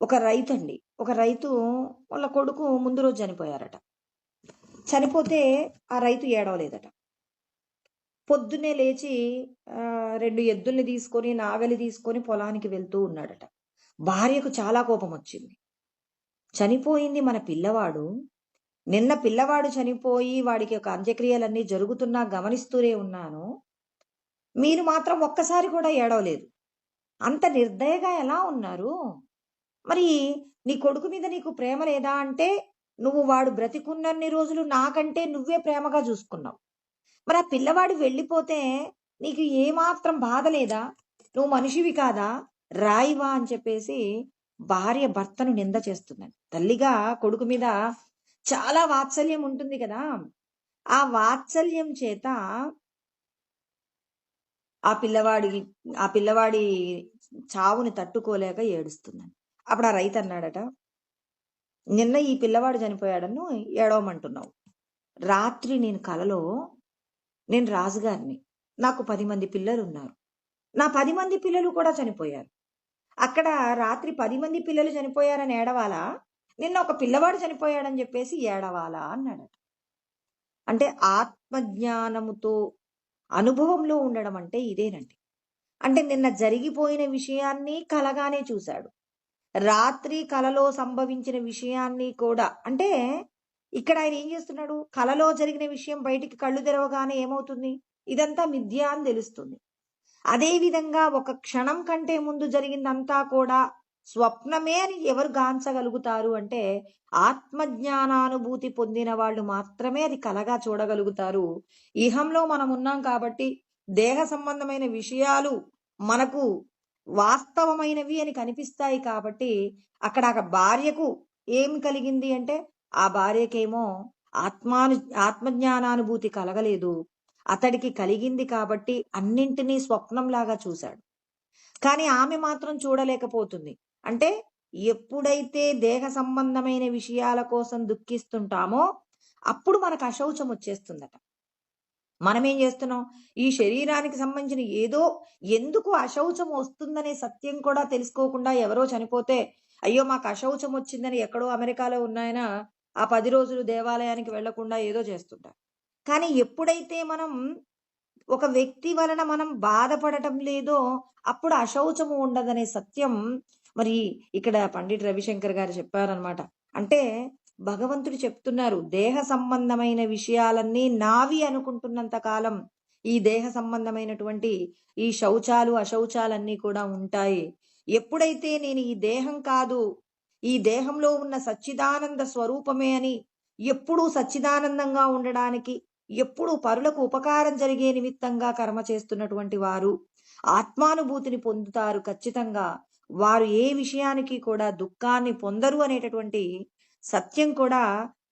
ఒక రైతు అండి, ఒక రైతు వాళ్ళ కొడుకు ముందు రోజు చనిపోయారట. చనిపోతే ఆ రైతు ఏడవలేదట. పొద్దున్నే లేచి 2 ఎద్దుల్ని తీసుకొని నాగలి తీసుకొని పొలానికి వెళ్తూ ఉన్నాడట. భార్యకు చాలా కోపం వచ్చింది. చనిపోయింది మన పిల్లవాడు, నిన్న పిల్లవాడు చనిపోయి వాడికి ఒక అంత్యక్రియలన్నీ జరుగుతున్నా గమనిస్తూనే ఉన్నాను, మీరు మాత్రం ఒక్కసారి కూడా ఏడవలేదు, అంత నిర్దయగా ఎలా ఉన్నారు, మరి నీ కొడుకు మీద నీకు ప్రేమ లేదా అంటే నువ్వు వాడు బ్రతికున్నన్ని రోజులు నాకంటే నువ్వే ప్రేమగా చూసుకున్నావు, మరి ఆ పిల్లవాడు వెళ్ళిపోతే నీకు ఏమాత్రం బాధ లేదా, నువ్వు మనిషివి కాదా, రాయివా అని చెప్పేసి భార్య భర్తను నింద చేస్తుందండి. తల్లిగా కొడుకు మీద చాలా వాత్సల్యం ఉంటుంది కదా, ఆ వాత్సల్యం చేత ఆ పిల్లవాడి చావుని తట్టుకోలేక ఏడుస్తుందండి. అప్పుడు ఆ రైతు అన్నాడట, నిన్న ఈ పిల్లవాడు చనిపోయాడను ఏడవమంటున్నావు, రాత్రి నేను కలలో నేను రాజుగారిని, నాకు 10 మంది పిల్లలు ఉన్నారు, నా 10 మంది పిల్లలు కూడా చనిపోయారు, అక్కడ రాత్రి 10 మంది పిల్లలు చనిపోయారని ఏడవాలా, నిన్న ఒక పిల్లవాడు చనిపోయాడని చెప్పేసి ఏడవాలా అన్నాడట. అంటే ఆత్మజ్ఞానముతో అనుభవంలో ఉండడం అంటే ఇదేనండి. అంటే నిన్న జరిగిపోయిన విషయాన్ని కలగానే చూశాడు, రాత్రి కలలో సంభవించిన విషయాన్ని కూడా, అంటే ఇక్కడ ఆయన ఏం చేస్తున్నాడు, కలలో జరిగిన విషయం బయటికి కళ్ళు తెరవగానే ఏమవుతుంది, ఇదంతా మిథ్య అని తెలుస్తుంది. అదే విధంగా ఒక క్షణం కంటే ముందు జరిగిందంతా కూడా స్వప్నమే అని ఎవరు గాంచగలుగుతారు అంటే ఆత్మజ్ఞానానుభూతి పొందిన వాళ్ళు మాత్రమే అది కలగా చూడగలుగుతారు. ఇహంలో మనం ఉన్నాం కాబట్టి దేహ సంబంధమైన విషయాలు మనకు వాస్తవమైనవి అని కనిపిస్తాయి కాబట్టి అక్కడ భార్యకు ఏం కలిగింది అంటే ఆ భార్యకేమో ఆత్మజ్ఞానానుభూతి కలగలేదు, అతడికి కలిగింది కాబట్టి అన్నింటినీ స్వప్నంలాగా చూశాడు. కానీ ఆమె మాత్రం చూడలేకపోతుంది. అంటే ఎప్పుడైతే దేహ సంబంధమైన విషయాల కోసం దుఃఖిస్తుంటామో అప్పుడు మనకు అశౌచం వచ్చేస్తుందట. మనమేం చేస్తున్నాం? ఈ శరీరానికి సంబంధించిన ఏదో ఎందుకు అశౌచం వస్తుందనే సత్యం కూడా తెలుసుకోకుండా ఎవరో చనిపోతే, అయ్యో మాకు అశౌచం వచ్చిందని ఎక్కడో అమెరికాలో ఉన్నాయన ఆ 10 రోజులు దేవాలయానికి వెళ్లకుండా ఏదో చేస్తుంటారు. కానీ ఎప్పుడైతే మనం ఒక వ్యక్తి వలన మనం బాధపడటం లేదో అప్పుడు అశౌచము ఉండదనే సత్యం మరి ఇక్కడ పండిట్ రవిశంకర్ గారు చెప్పారనమాట. అంటే భగవంతుడు చెప్తున్నారు, దేహ సంబంధమైన విషయాలన్నీ నావి అనుకుంటున్నంత కాలం ఈ దేహ సంబంధమైనటువంటి ఈ శౌచాలు అశౌచాలన్నీ కూడా ఉంటాయి. ఎప్పుడైతే నేను ఈ దేహం కాదు, ఈ దేహంలో ఉన్న సచ్చిదానంద స్వరూపమే అని ఎప్పుడూ సచ్చిదానందంగా ఉండడానికి, ఎప్పుడూ పరులకు ఉపకారం జరిగే నిమిత్తంగా కర్మ చేస్తున్నటువంటి వారు ఆత్మానుభూతిని పొందుతారు ఖచ్చితంగా. వారు ఏ విషయానికి కూడా దుఃఖాన్ని పొందరు అనేటటువంటి సత్యం కూడా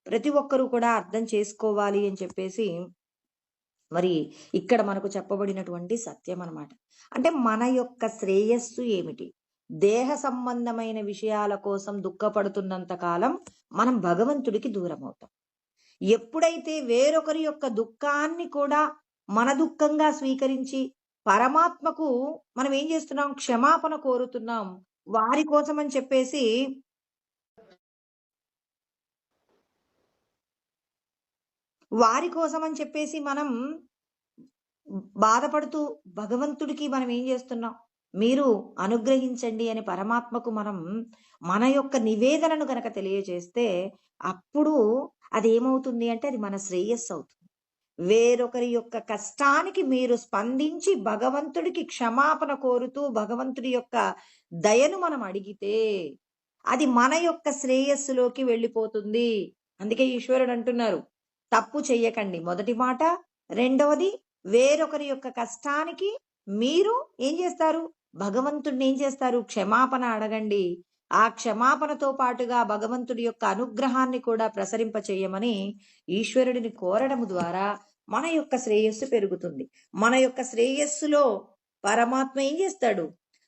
ప్రతి ఒక్కరూ కూడా అర్థం చేసుకోవాలి అని చెప్పేసి మరి ఇక్కడ మనకు చెప్పబడినటువంటి సత్యం అన్నమాట. అంటే మన యొక్క శ్రేయస్సు ఏమిటి? దేహ సంబంధమైన విషయాల కోసం దుఃఖపడుతున్నంత కాలం మనం భగవంతుడికి దూరం అవుతాం. ఎప్పుడైతే వేరొకరి యొక్క దుఃఖాన్ని కూడా మన దుఃఖంగా స్వీకరించి పరమాత్మకు మనం ఏం చేస్తున్నాం? క్షమాపణ కోరుతున్నాం. వారి కోసం అని చెప్పేసి మనం బాధపడుతూ భగవంతుడికి మనం ఏం చేస్తున్నాం? మీరు అనుగ్రహించండి అని పరమాత్మకు మనం మన యొక్క నివేదనను కనుక తెలియజేస్తే అప్పుడు అదేమవుతుంది అంటే అది మన శ్రేయస్సు అవుతుంది. వేరొకరి యొక్క కష్టానికి మీరు స్పందించి భగవంతుడికి క్షమాపణ కోరుతూ భగవంతుడి యొక్క దయను మనం అడిగితే అది మన యొక్క శ్రేయస్సులోకి వెళ్ళిపోతుంది. అందుకే ఈశ్వరుడు అంటున్నారు, తప్పు చెయ్యకండి మొదటి మాట. రెండవది, వేరొకరి యొక్క కష్టానికి మీరు ఏం చేస్తారు? భగవంతుడిని ఏం చేస్తారు? క్షమాపణ అడగండి. ఆ క్షమాపణతో పాటుగా భగవంతుడి యొక్క అనుగ్రహాన్ని కూడా ప్రసరింప చేయమని ఈశ్వరుడిని కోరడం ద్వారా మన యొక్క శ్రేయస్సు పెరుగుతుంది. మన యొక్క శ్రేయస్సులో పరమాత్మ ఏం చేస్తాడు?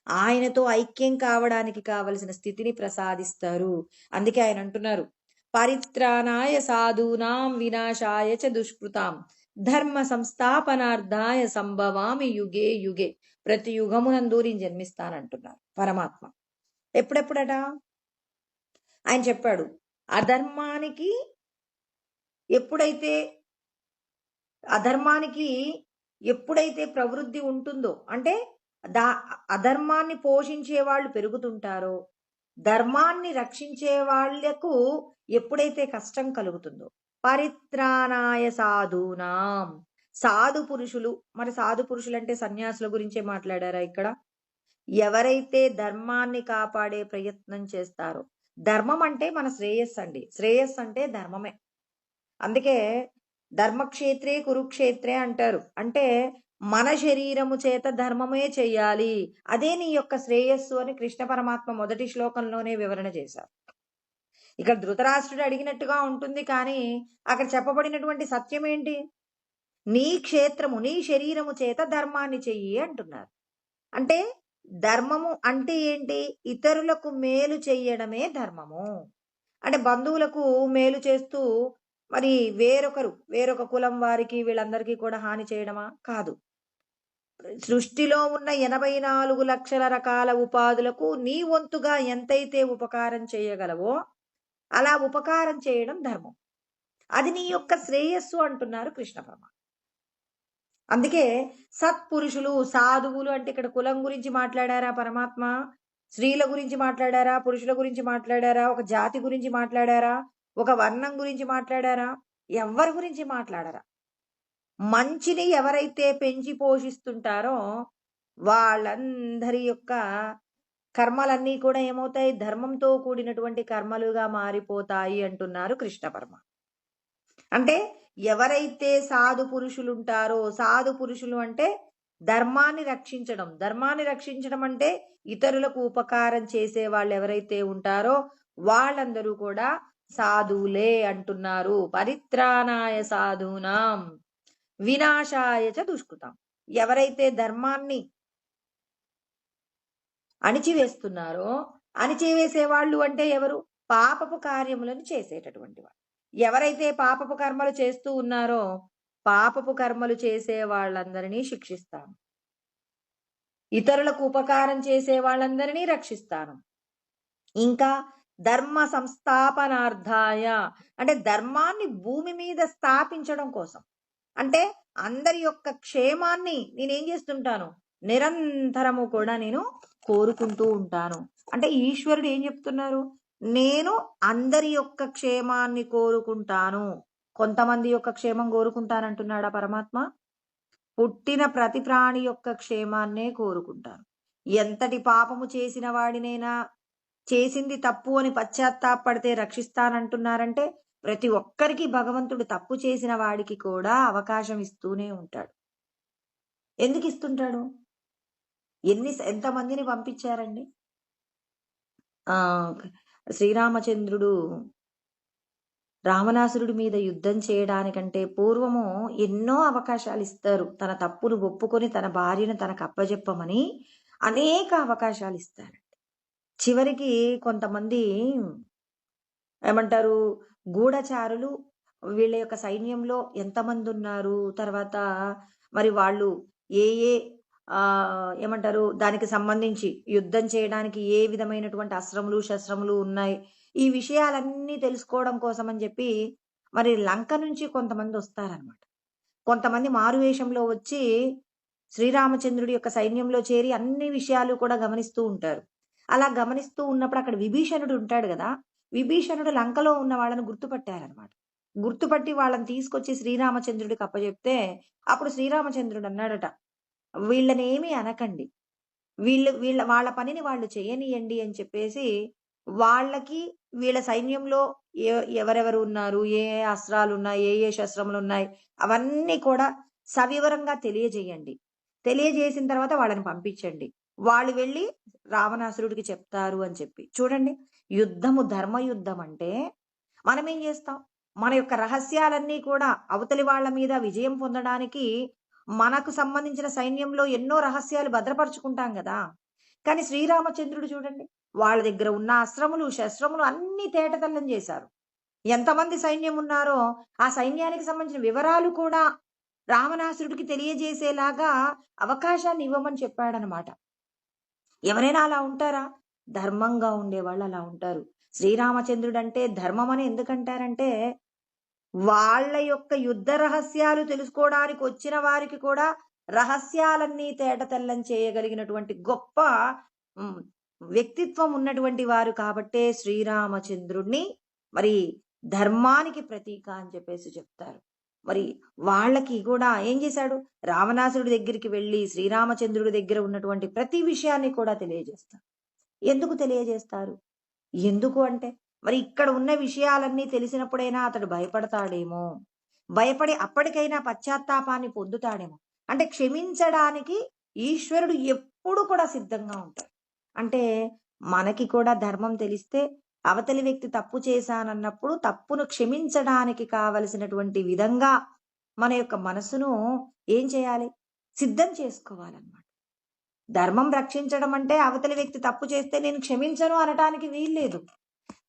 ఆయనతో ఐక్యం కావడానికి కావలసిన స్థితిని ప్రసాదిస్తారు. అందుకే ఆయన అంటున్నారు, పరిత్రాణాయ సాధూనాం వినాశాయ చ దుష్కృతాం ధర్మ సంస్థాపనార్థాయ సంభవామి యుగే యుగే. ప్రతి యుగమునందు నేను జన్మిస్తానంటున్నారు పరమాత్మ. ఎప్పుడెప్పుడట? ఆయన చెప్పాడు, అధర్మానికి ఎప్పుడైతే ప్రవృద్ధి ఉంటుందో, అంటే అధర్మాన్ని పోషించే వాళ్ళు పెరుగుతుంటారో, ధర్మాన్ని రక్షించే వాళ్లకు ఎప్పుడైతే కష్టం కలుగుతుందో, పరిత్రాణాయ సాధూనాం, సాధు పురుషులు. మరి సాధు పురుషులు అంటే సన్యాసుల గురించే మాట్లాడారా ఇక్కడ? ఎవరైతే ధర్మాన్ని కాపాడే ప్రయత్నం చేస్తారో, ధర్మం అంటే మన శ్రేయస్సు అండి. శ్రేయస్సు అంటే ధర్మమే. అందుకే ధర్మక్షేత్రే కురుక్షేత్రే అంటారు. అంటే మన శరీరము చేత ధర్మమే చెయ్యాలి, అదే నీ యొక్క శ్రేయస్సు అని కృష్ణ పరమాత్మ మొదటి శ్లోకంలోనే వివరణ చేశారు. ఇక్కడ ధృతరాష్ట్రుడు అడిగినట్టుగా ఉంటుంది, కానీ అక్కడ చెప్పబడినటువంటి సత్యం ఏంటి? నీ క్షేత్రము, నీ శరీరము చేత ధర్మాన్ని చెయ్యి అంటున్నారు. అంటే ధర్మము అంటే ఏంటి? ఇతరులకు మేలు చెయ్యడమే ధర్మము. అంటే బంధువులకు మేలు చేస్తూ మరి వేరొక కులం వారికి వీళ్ళందరికీ కూడా హాని చేయడమా? కాదు. సృష్టిలో ఉన్న 84 లక్షల రకాల ఉపాధులకు నీ వంతుగా ఎంతైతే ఉపకారం చేయగలవో అలా ఉపకారం చేయడం ధర్మం. అది నీ యొక్క శ్రేయస్సు అంటున్నారు కృష్ణ పరమాత్మ. అందుకే సత్పురుషులు, సాధువులు అంటే ఇక్కడ కులం గురించి మాట్లాడారా పరమాత్మ? స్త్రీల గురించి మాట్లాడారా? పురుషుల గురించి మాట్లాడారా? ఒక జాతి గురించి మాట్లాడారా? ఒక వర్ణం గురించి మాట్లాడారా? ఎవరి గురించి మాట్లాడరా? మంచిని ఎవరైతే పెంచి పోషిస్తుంటారో వాళ్ళందరి యొక్క కర్మలన్నీ కూడా ఏమవుతాయి? ధర్మంతో కూడినటువంటి కర్మలుగా మారిపోతాయి అంటున్నారు కృష్ణ పరమ. అంటే ఎవరైతే సాధు పురుషులు ఉంటారో, సాధు పురుషులు అంటే ధర్మాన్ని రక్షించడం. ధర్మాన్ని రక్షించడం అంటే ఇతరులకు ఉపకారం చేసే వాళ్ళు ఎవరైతే ఉంటారో వాళ్ళందరూ కూడా సాధువులే అంటున్నారు. పరిత్రాణాయ సాధూనాం వినాశాయ చ దుష్కృతాం. ఎవరైతే ధర్మాన్ని అణిచివేస్తున్నారో, అణిచివేసేవాళ్ళు అంటే ఎవరు? పాపపు కార్యములను చేసేటటువంటి వారు. ఎవరైతే పాపపు కర్మలు చేస్తూ ఉన్నారో, పాపపు కర్మలు చేసే వాళ్ళందరినీ శిక్షిస్తాను. ఇతరులకు ఉపకారం చేసే వాళ్ళందరినీ రక్షిస్తాను. ఇంకా ధర్మ సంస్థాపనార్థాయ, అంటే ధర్మాన్ని భూమి మీద స్థాపించడం కోసం, అంటే అందరి యొక్క క్షేమాన్ని నేనేం చేస్తుంటాను, నిరంతరము కూడా నేను కోరుకుంటూ ఉంటాను. అంటే ఈశ్వరుడు ఏం చెప్తున్నారు, నేను అందరి యొక్క క్షేమాన్ని కోరుకుంటాను. కొంతమంది యొక్క క్షేమం కోరుకుంటానంటున్నాడా పరమాత్మ? పుట్టిన ప్రతి ప్రాణి యొక్క క్షేమాన్నే కోరుకుంటాను. ఎంతటి పాపము చేసిన వాడినైనా, చేసింది తప్పు అని పశ్చాత్తాపడితే రక్షిస్తానంటున్నారంటే, ప్రతి ఒక్కరికి భగవంతుడు తప్పు చేసిన వాడికి కూడా అవకాశం ఇస్తూనే ఉంటాడు. ఎందుకు ఇస్తుంటాడు? ఎంతమందిని పంపించారండి? శ్రీరామచంద్రుడు రావణాసురుడి మీద యుద్ధం చేయడానికంటే పూర్వము ఎన్నో అవకాశాలు ఇస్తారు. తన తప్పును ఒప్పుకొని తన భార్యను తనకు అప్పజెప్పమని అనేక అవకాశాలు ఇస్తారు. చివరికి కొంతమంది ఏమంటారు, గూఢచారులు వీళ్ళ యొక్క సైన్యంలో ఎంతమంది ఉన్నారు, తర్వాత మరి వాళ్ళు ఏ ఏ ఏమంటారు దానికి సంబంధించి యుద్ధం చేయడానికి ఏ విధమైనటువంటి అస్త్రములు శస్త్రములు ఉన్నాయి, ఈ విషయాలన్నీ తెలుసుకోవడం కోసం అని చెప్పి మరి లంక నుంచి కొంతమంది వస్తారనమాట. కొంతమంది మారువేషంలో వచ్చి శ్రీరామచంద్రుడి యొక్క సైన్యంలో చేరి అన్ని విషయాలు కూడా గమనిస్తూ ఉంటారు. అలా గమనిస్తూ ఉన్నప్పుడు అక్కడ విభీషణుడు ఉంటాడు కదా, విభీషణుడు లంకలో ఉన్న వాళ్ళని గుర్తుపట్టారనమాట. గుర్తుపట్టి వాళ్ళని తీసుకొచ్చి శ్రీరామచంద్రుడికి అప్పచెప్తే అప్పుడు శ్రీరామచంద్రుడు అన్నాడట, వీళ్ళనేమి అనకండి, వాళ్ళ పనిని వాళ్ళు చేయనియండి అని చెప్పేసి వాళ్ళకి వీళ్ళ సైన్యంలో ఎవరెవరు ఉన్నారు, ఏ ఏ అస్త్రాలు ఉన్నాయి, ఏ ఏ శస్త్రములు ఉన్నాయి, అవన్నీ కూడా సవివరంగా తెలియజేయండి. తెలియజేసిన తర్వాత వాళ్ళని పంపించండి. వాళ్ళు వెళ్ళి రావణాసురుడికి చెప్తారు అని చెప్పి. చూడండి, యుద్ధము ధర్మయుద్ధం అంటే మనం ఏం చేస్తాం, మన యొక్క రహస్యాలన్నీ కూడా అవతలి వాళ్ళ మీద విజయం పొందడానికి మనకు సంబంధించిన సైన్యంలో ఎన్నో రహస్యాలు భద్రపరుచుకుంటాం కదా. కానీ శ్రీరామచంద్రుడు చూడండి, వాళ్ళ దగ్గర ఉన్న అస్త్రములు శస్త్రములు అన్ని తేటతెల్లం చేశారు. ఎంతమంది సైన్యం ఉన్నారో ఆ సైన్యానికి సంబంధించిన వివరాలు కూడా రావణాసురుడికి తెలియజేసేలాగా అవకాశాన్ని ఇవ్వమని చెప్పాడనమాట. ఎవరైనా అలా ఉంటారా? ధర్మంగా ఉండేవాళ్ళు అలా ఉంటారు. శ్రీరామచంద్రుడు అంటే ధర్మం అని ఎందుకంటారంటే, వాళ్ళ యొక్క యుద్ధ రహస్యాలు తెలుసుకోవడానికి వచ్చిన వారికి కూడా రహస్యాలన్నీ తేటతెల్లం చేయగలిగినటువంటి గొప్ప వ్యక్తిత్వం ఉన్నటువంటి వారు కాబట్టే శ్రీరామచంద్రుడిని మరి ధర్మానికి ప్రతీక అని చెప్పేసి చెప్తారు. మరి వాళ్ళకి కూడా ఏం చేశాడు, రావణాసురుడి దగ్గరికి వెళ్ళి శ్రీరామచంద్రుడి దగ్గర ఉన్నటువంటి ప్రతి విషయాన్ని కూడా తెలియజేస్తారు. ఎందుకు తెలియజేస్తారు? ఎందుకు అంటే మరి ఇక్కడ ఉన్న విషయాలన్నీ తెలిసినప్పుడైనా అతడు భయపడతాడేమో, భయపడి అప్పటికైనా పశ్చాత్తాపాన్ని పొందుతాడేమో. అంటే క్షమించడానికి ఈశ్వరుడు ఎప్పుడు కూడా సిద్ధంగా ఉంటాడు. అంటే మనకి కూడా ధర్మం తెలిస్తే అవతలి వ్యక్తి తప్పు చేశానన్నప్పుడు తప్పును క్షమించడానికి కావలసినటువంటి విధంగా మన యొక్క మనసును ఏం చేయాలి, సిద్ధం చేసుకోవాలన్నమాట. ధర్మం రక్షించడం అంటే అవతలి వ్యక్తి తప్పు చేస్తే నేను క్షమించను అనటానికి వీల్లేదు.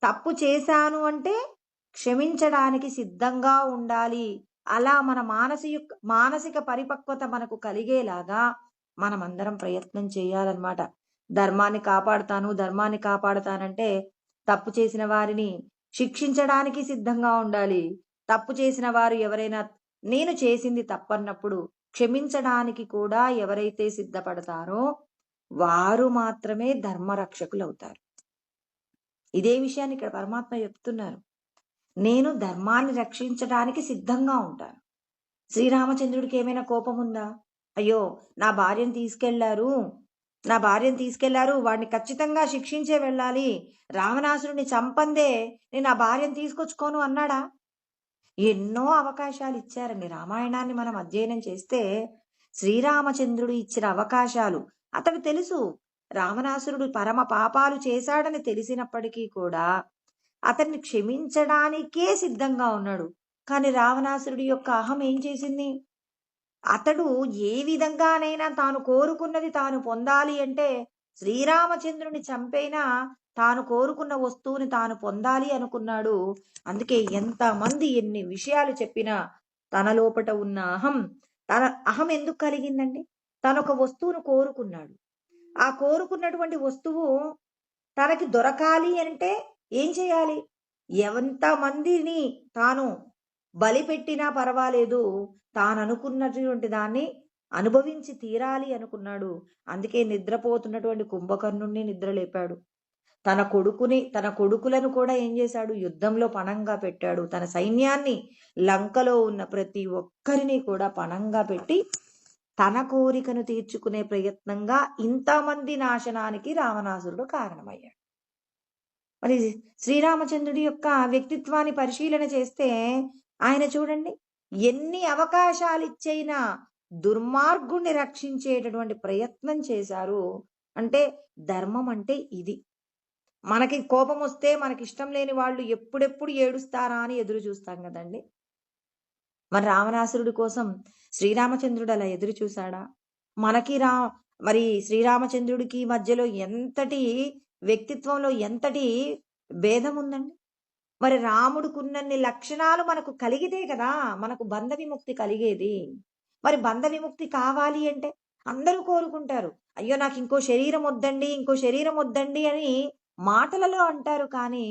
తప్పు చేశాను అంటే క్షమించడానికి సిద్ధంగా ఉండాలి. అలా మన మానసిక పరిపక్వత మనకు కలిగేలాగా మనమందరం ప్రయత్నం చేయాలన్నమాట. ధర్మాన్ని కాపాడుతానంటే తప్పు చేసిన వారిని శిక్షించడానికి సిద్ధంగా ఉండాలి. తప్పు చేసిన వారు ఎవరైనా నేను చేసింది తప్పన్నప్పుడు క్షమించడానికి కూడా ఎవరైతే సిద్ధపడతారో వారు మాత్రమే ధర్మరక్షకులు అవుతారు. ఇదే విషయాన్ని ఇక్కడ పరమాత్మ చెప్తున్నారు. నేను ధర్మాన్ని రక్షించడానికి సిద్ధంగా ఉంటాను. శ్రీరామచంద్రుడికి ఏమైనా కోపం ఉందా? అయ్యో నా భార్యను తీసుకెళ్లారు, వాడిని ఖచ్చితంగా శిక్షించే వెళ్ళాలి, రావణాసురుడిని చంపందే నేను ఆ భార్యను తీసుకొచ్చుకోను అన్నాడా? ఎన్నో అవకాశాలు ఇచ్చారండి. రామాయణాన్ని మనం అధ్యయనం చేస్తే శ్రీరామచంద్రుడు ఇచ్చిన అవకాశాలు, అతడు తెలుసు రావణాసురుడు పరమ పాపాలు చేశాడని తెలిసినప్పటికీ కూడా అతన్ని క్షమించడానికే సిద్ధంగా ఉన్నాడు. కానీ రావణాసురుడి యొక్క అహం ఏం చేసింది, అతడు ఏ విధంగానైనా తాను కోరుకున్నది తాను పొందాలి అంటే శ్రీరామచంద్రుని చంపైనా తాను కోరుకున్న వస్తువుని తాను పొందాలి అనుకున్నాడు. అందుకే ఎంతమంది ఎన్ని విషయాలు చెప్పినా తన లోపట ఉన్న తన అహం ఎందుకు కలిగిందండి? తనొక వస్తువును కోరుకున్నాడు. ఆ కోరుకున్నటువంటి వస్తువు తనకి దొరకాలి అంటే ఏం చేయాలి? ఎంతమందిని తాను బలిపెట్టినా పర్వాలేదు, తాననుకున్నటువంటి దాన్ని అనుభవించి తీరాలి అనుకున్నాడు. అందుకే నిద్రపోతున్నటువంటి కుంభకర్ణుణ్ణి నిద్రలేపాడు. తన కొడుకులను కూడా ఏం చేశాడు? యుద్ధంలో పణంగా పెట్టాడు. తన సైన్యాన్ని, లంకలో ఉన్న ప్రతి ఒక్కరిని కూడా పణంగా పెట్టి తన కోరికను తీర్చుకునే ప్రయత్నంగా ఇంతమంది నాశనానికి రావణాసురుడు కారణమయ్యాడు. మరి శ్రీరామచంద్రుడి యొక్క వ్యక్తిత్వాన్ని పరిశీలన చేస్తే ఆయన చూడండి, ఎన్ని అవకాశాలు ఇచ్చైనా దుర్మార్గుణ్ణి రక్షించేటటువంటి ప్రయత్నం చేశారు. అంటే ధర్మం అంటే ఇది. మనకి కోపం వస్తే మనకి ఇష్టం లేని వాళ్ళు ఎప్పుడెప్పుడు ఏడుస్తారా అని ఎదురు చూస్తాం కదండి. మరి రావణాసురుడి కోసం శ్రీరామచంద్రుడు అలా ఎదురు చూశాడా? మనకి మరి శ్రీరామచంద్రుడికి మధ్యలో ఎంతటి వ్యక్తిత్వంలో ఎంతటి భేదం ఉందండి. మరి రాముడికున్నన్ని లక్షణాలు మనకు కలిగితే కదా మనకు బంధ విముక్తి కలిగేది. మరి బంధ విముక్తి కావాలి అంటే అందరూ కోరుకుంటారు, అయ్యో నాకు ఇంకో శరీరం వద్దండి, ఇంకో శరీరం వద్దండి అని మాటలలో అంటారు. కానీ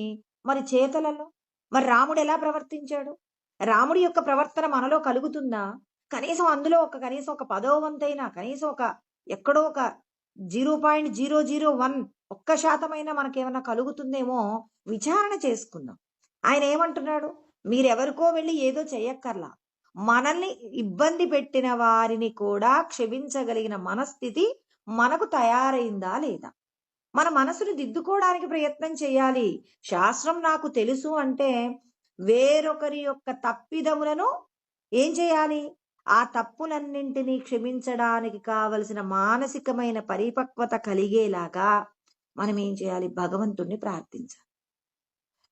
మరి చేతలలో మరి రాముడు ఎలా ప్రవర్తించాడు? రాముడి యొక్క ప్రవర్తన మనలో కలుగుతుందా? కనీసం అందులో కనీసం ఒక 10వ వంతైనా, కనీసం ఎక్కడో ఒక 0.001 1% మనకేమన్నా కలుగుతుందేమో విచారణ చేసుకుందాం. ఆయన ఏమంటున్నాడు? మీరెవరికో వెళ్ళి ఏదో చెయ్యక్కర్లా, మనల్ని ఇబ్బంది పెట్టిన వారిని కూడా క్షమించగలిగిన మనస్థితి మనకు తయారైందా లేదా? మన మనసును దిద్దుకోవడానికి ప్రయత్నం చేయాలి. శాస్త్రం నాకు తెలుసు అంటే వేరొకరి యొక్క తప్పిదములను ఏం చేయాలి? ఆ తప్పులన్నింటినీ క్షమించడానికి కావలసిన మానసికమైన పరిపక్వత కలిగేలాగా మనం ఏం చేయాలి? భగవంతుణ్ణి ప్రార్థించాలి.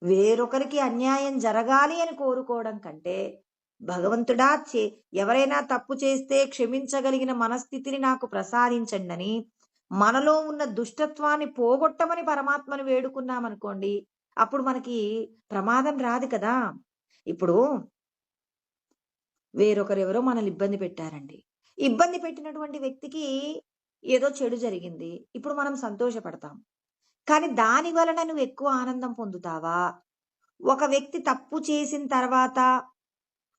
వేరొకరికి అన్యాయం జరగాలి అని కోరుకోవడం కంటే భగవంతుడా ఎవరైనా తప్పు చేస్తే క్షమించగలిగిన మనస్థితిని నాకు ప్రసాదించండి, మనలో ఉన్న దుష్టత్వాన్ని పోగొట్టమని పరమాత్మను వేడుకున్నామనుకోండి, అప్పుడు మనకి ప్రమాదం రాదు కదా. ఇప్పుడు వేరొకరెవరో మనల్ని ఇబ్బంది పెట్టారండి. ఇబ్బంది పెట్టినటువంటి వ్యక్తికి ఏదో చెడు జరిగింది. ఇప్పుడు మనం సంతోషపడతాం. కానీ దాని వలన నువ్వు ఎక్కువ ఆనందం పొందుతావా? ఒక వ్యక్తి తప్పు చేసిన తర్వాత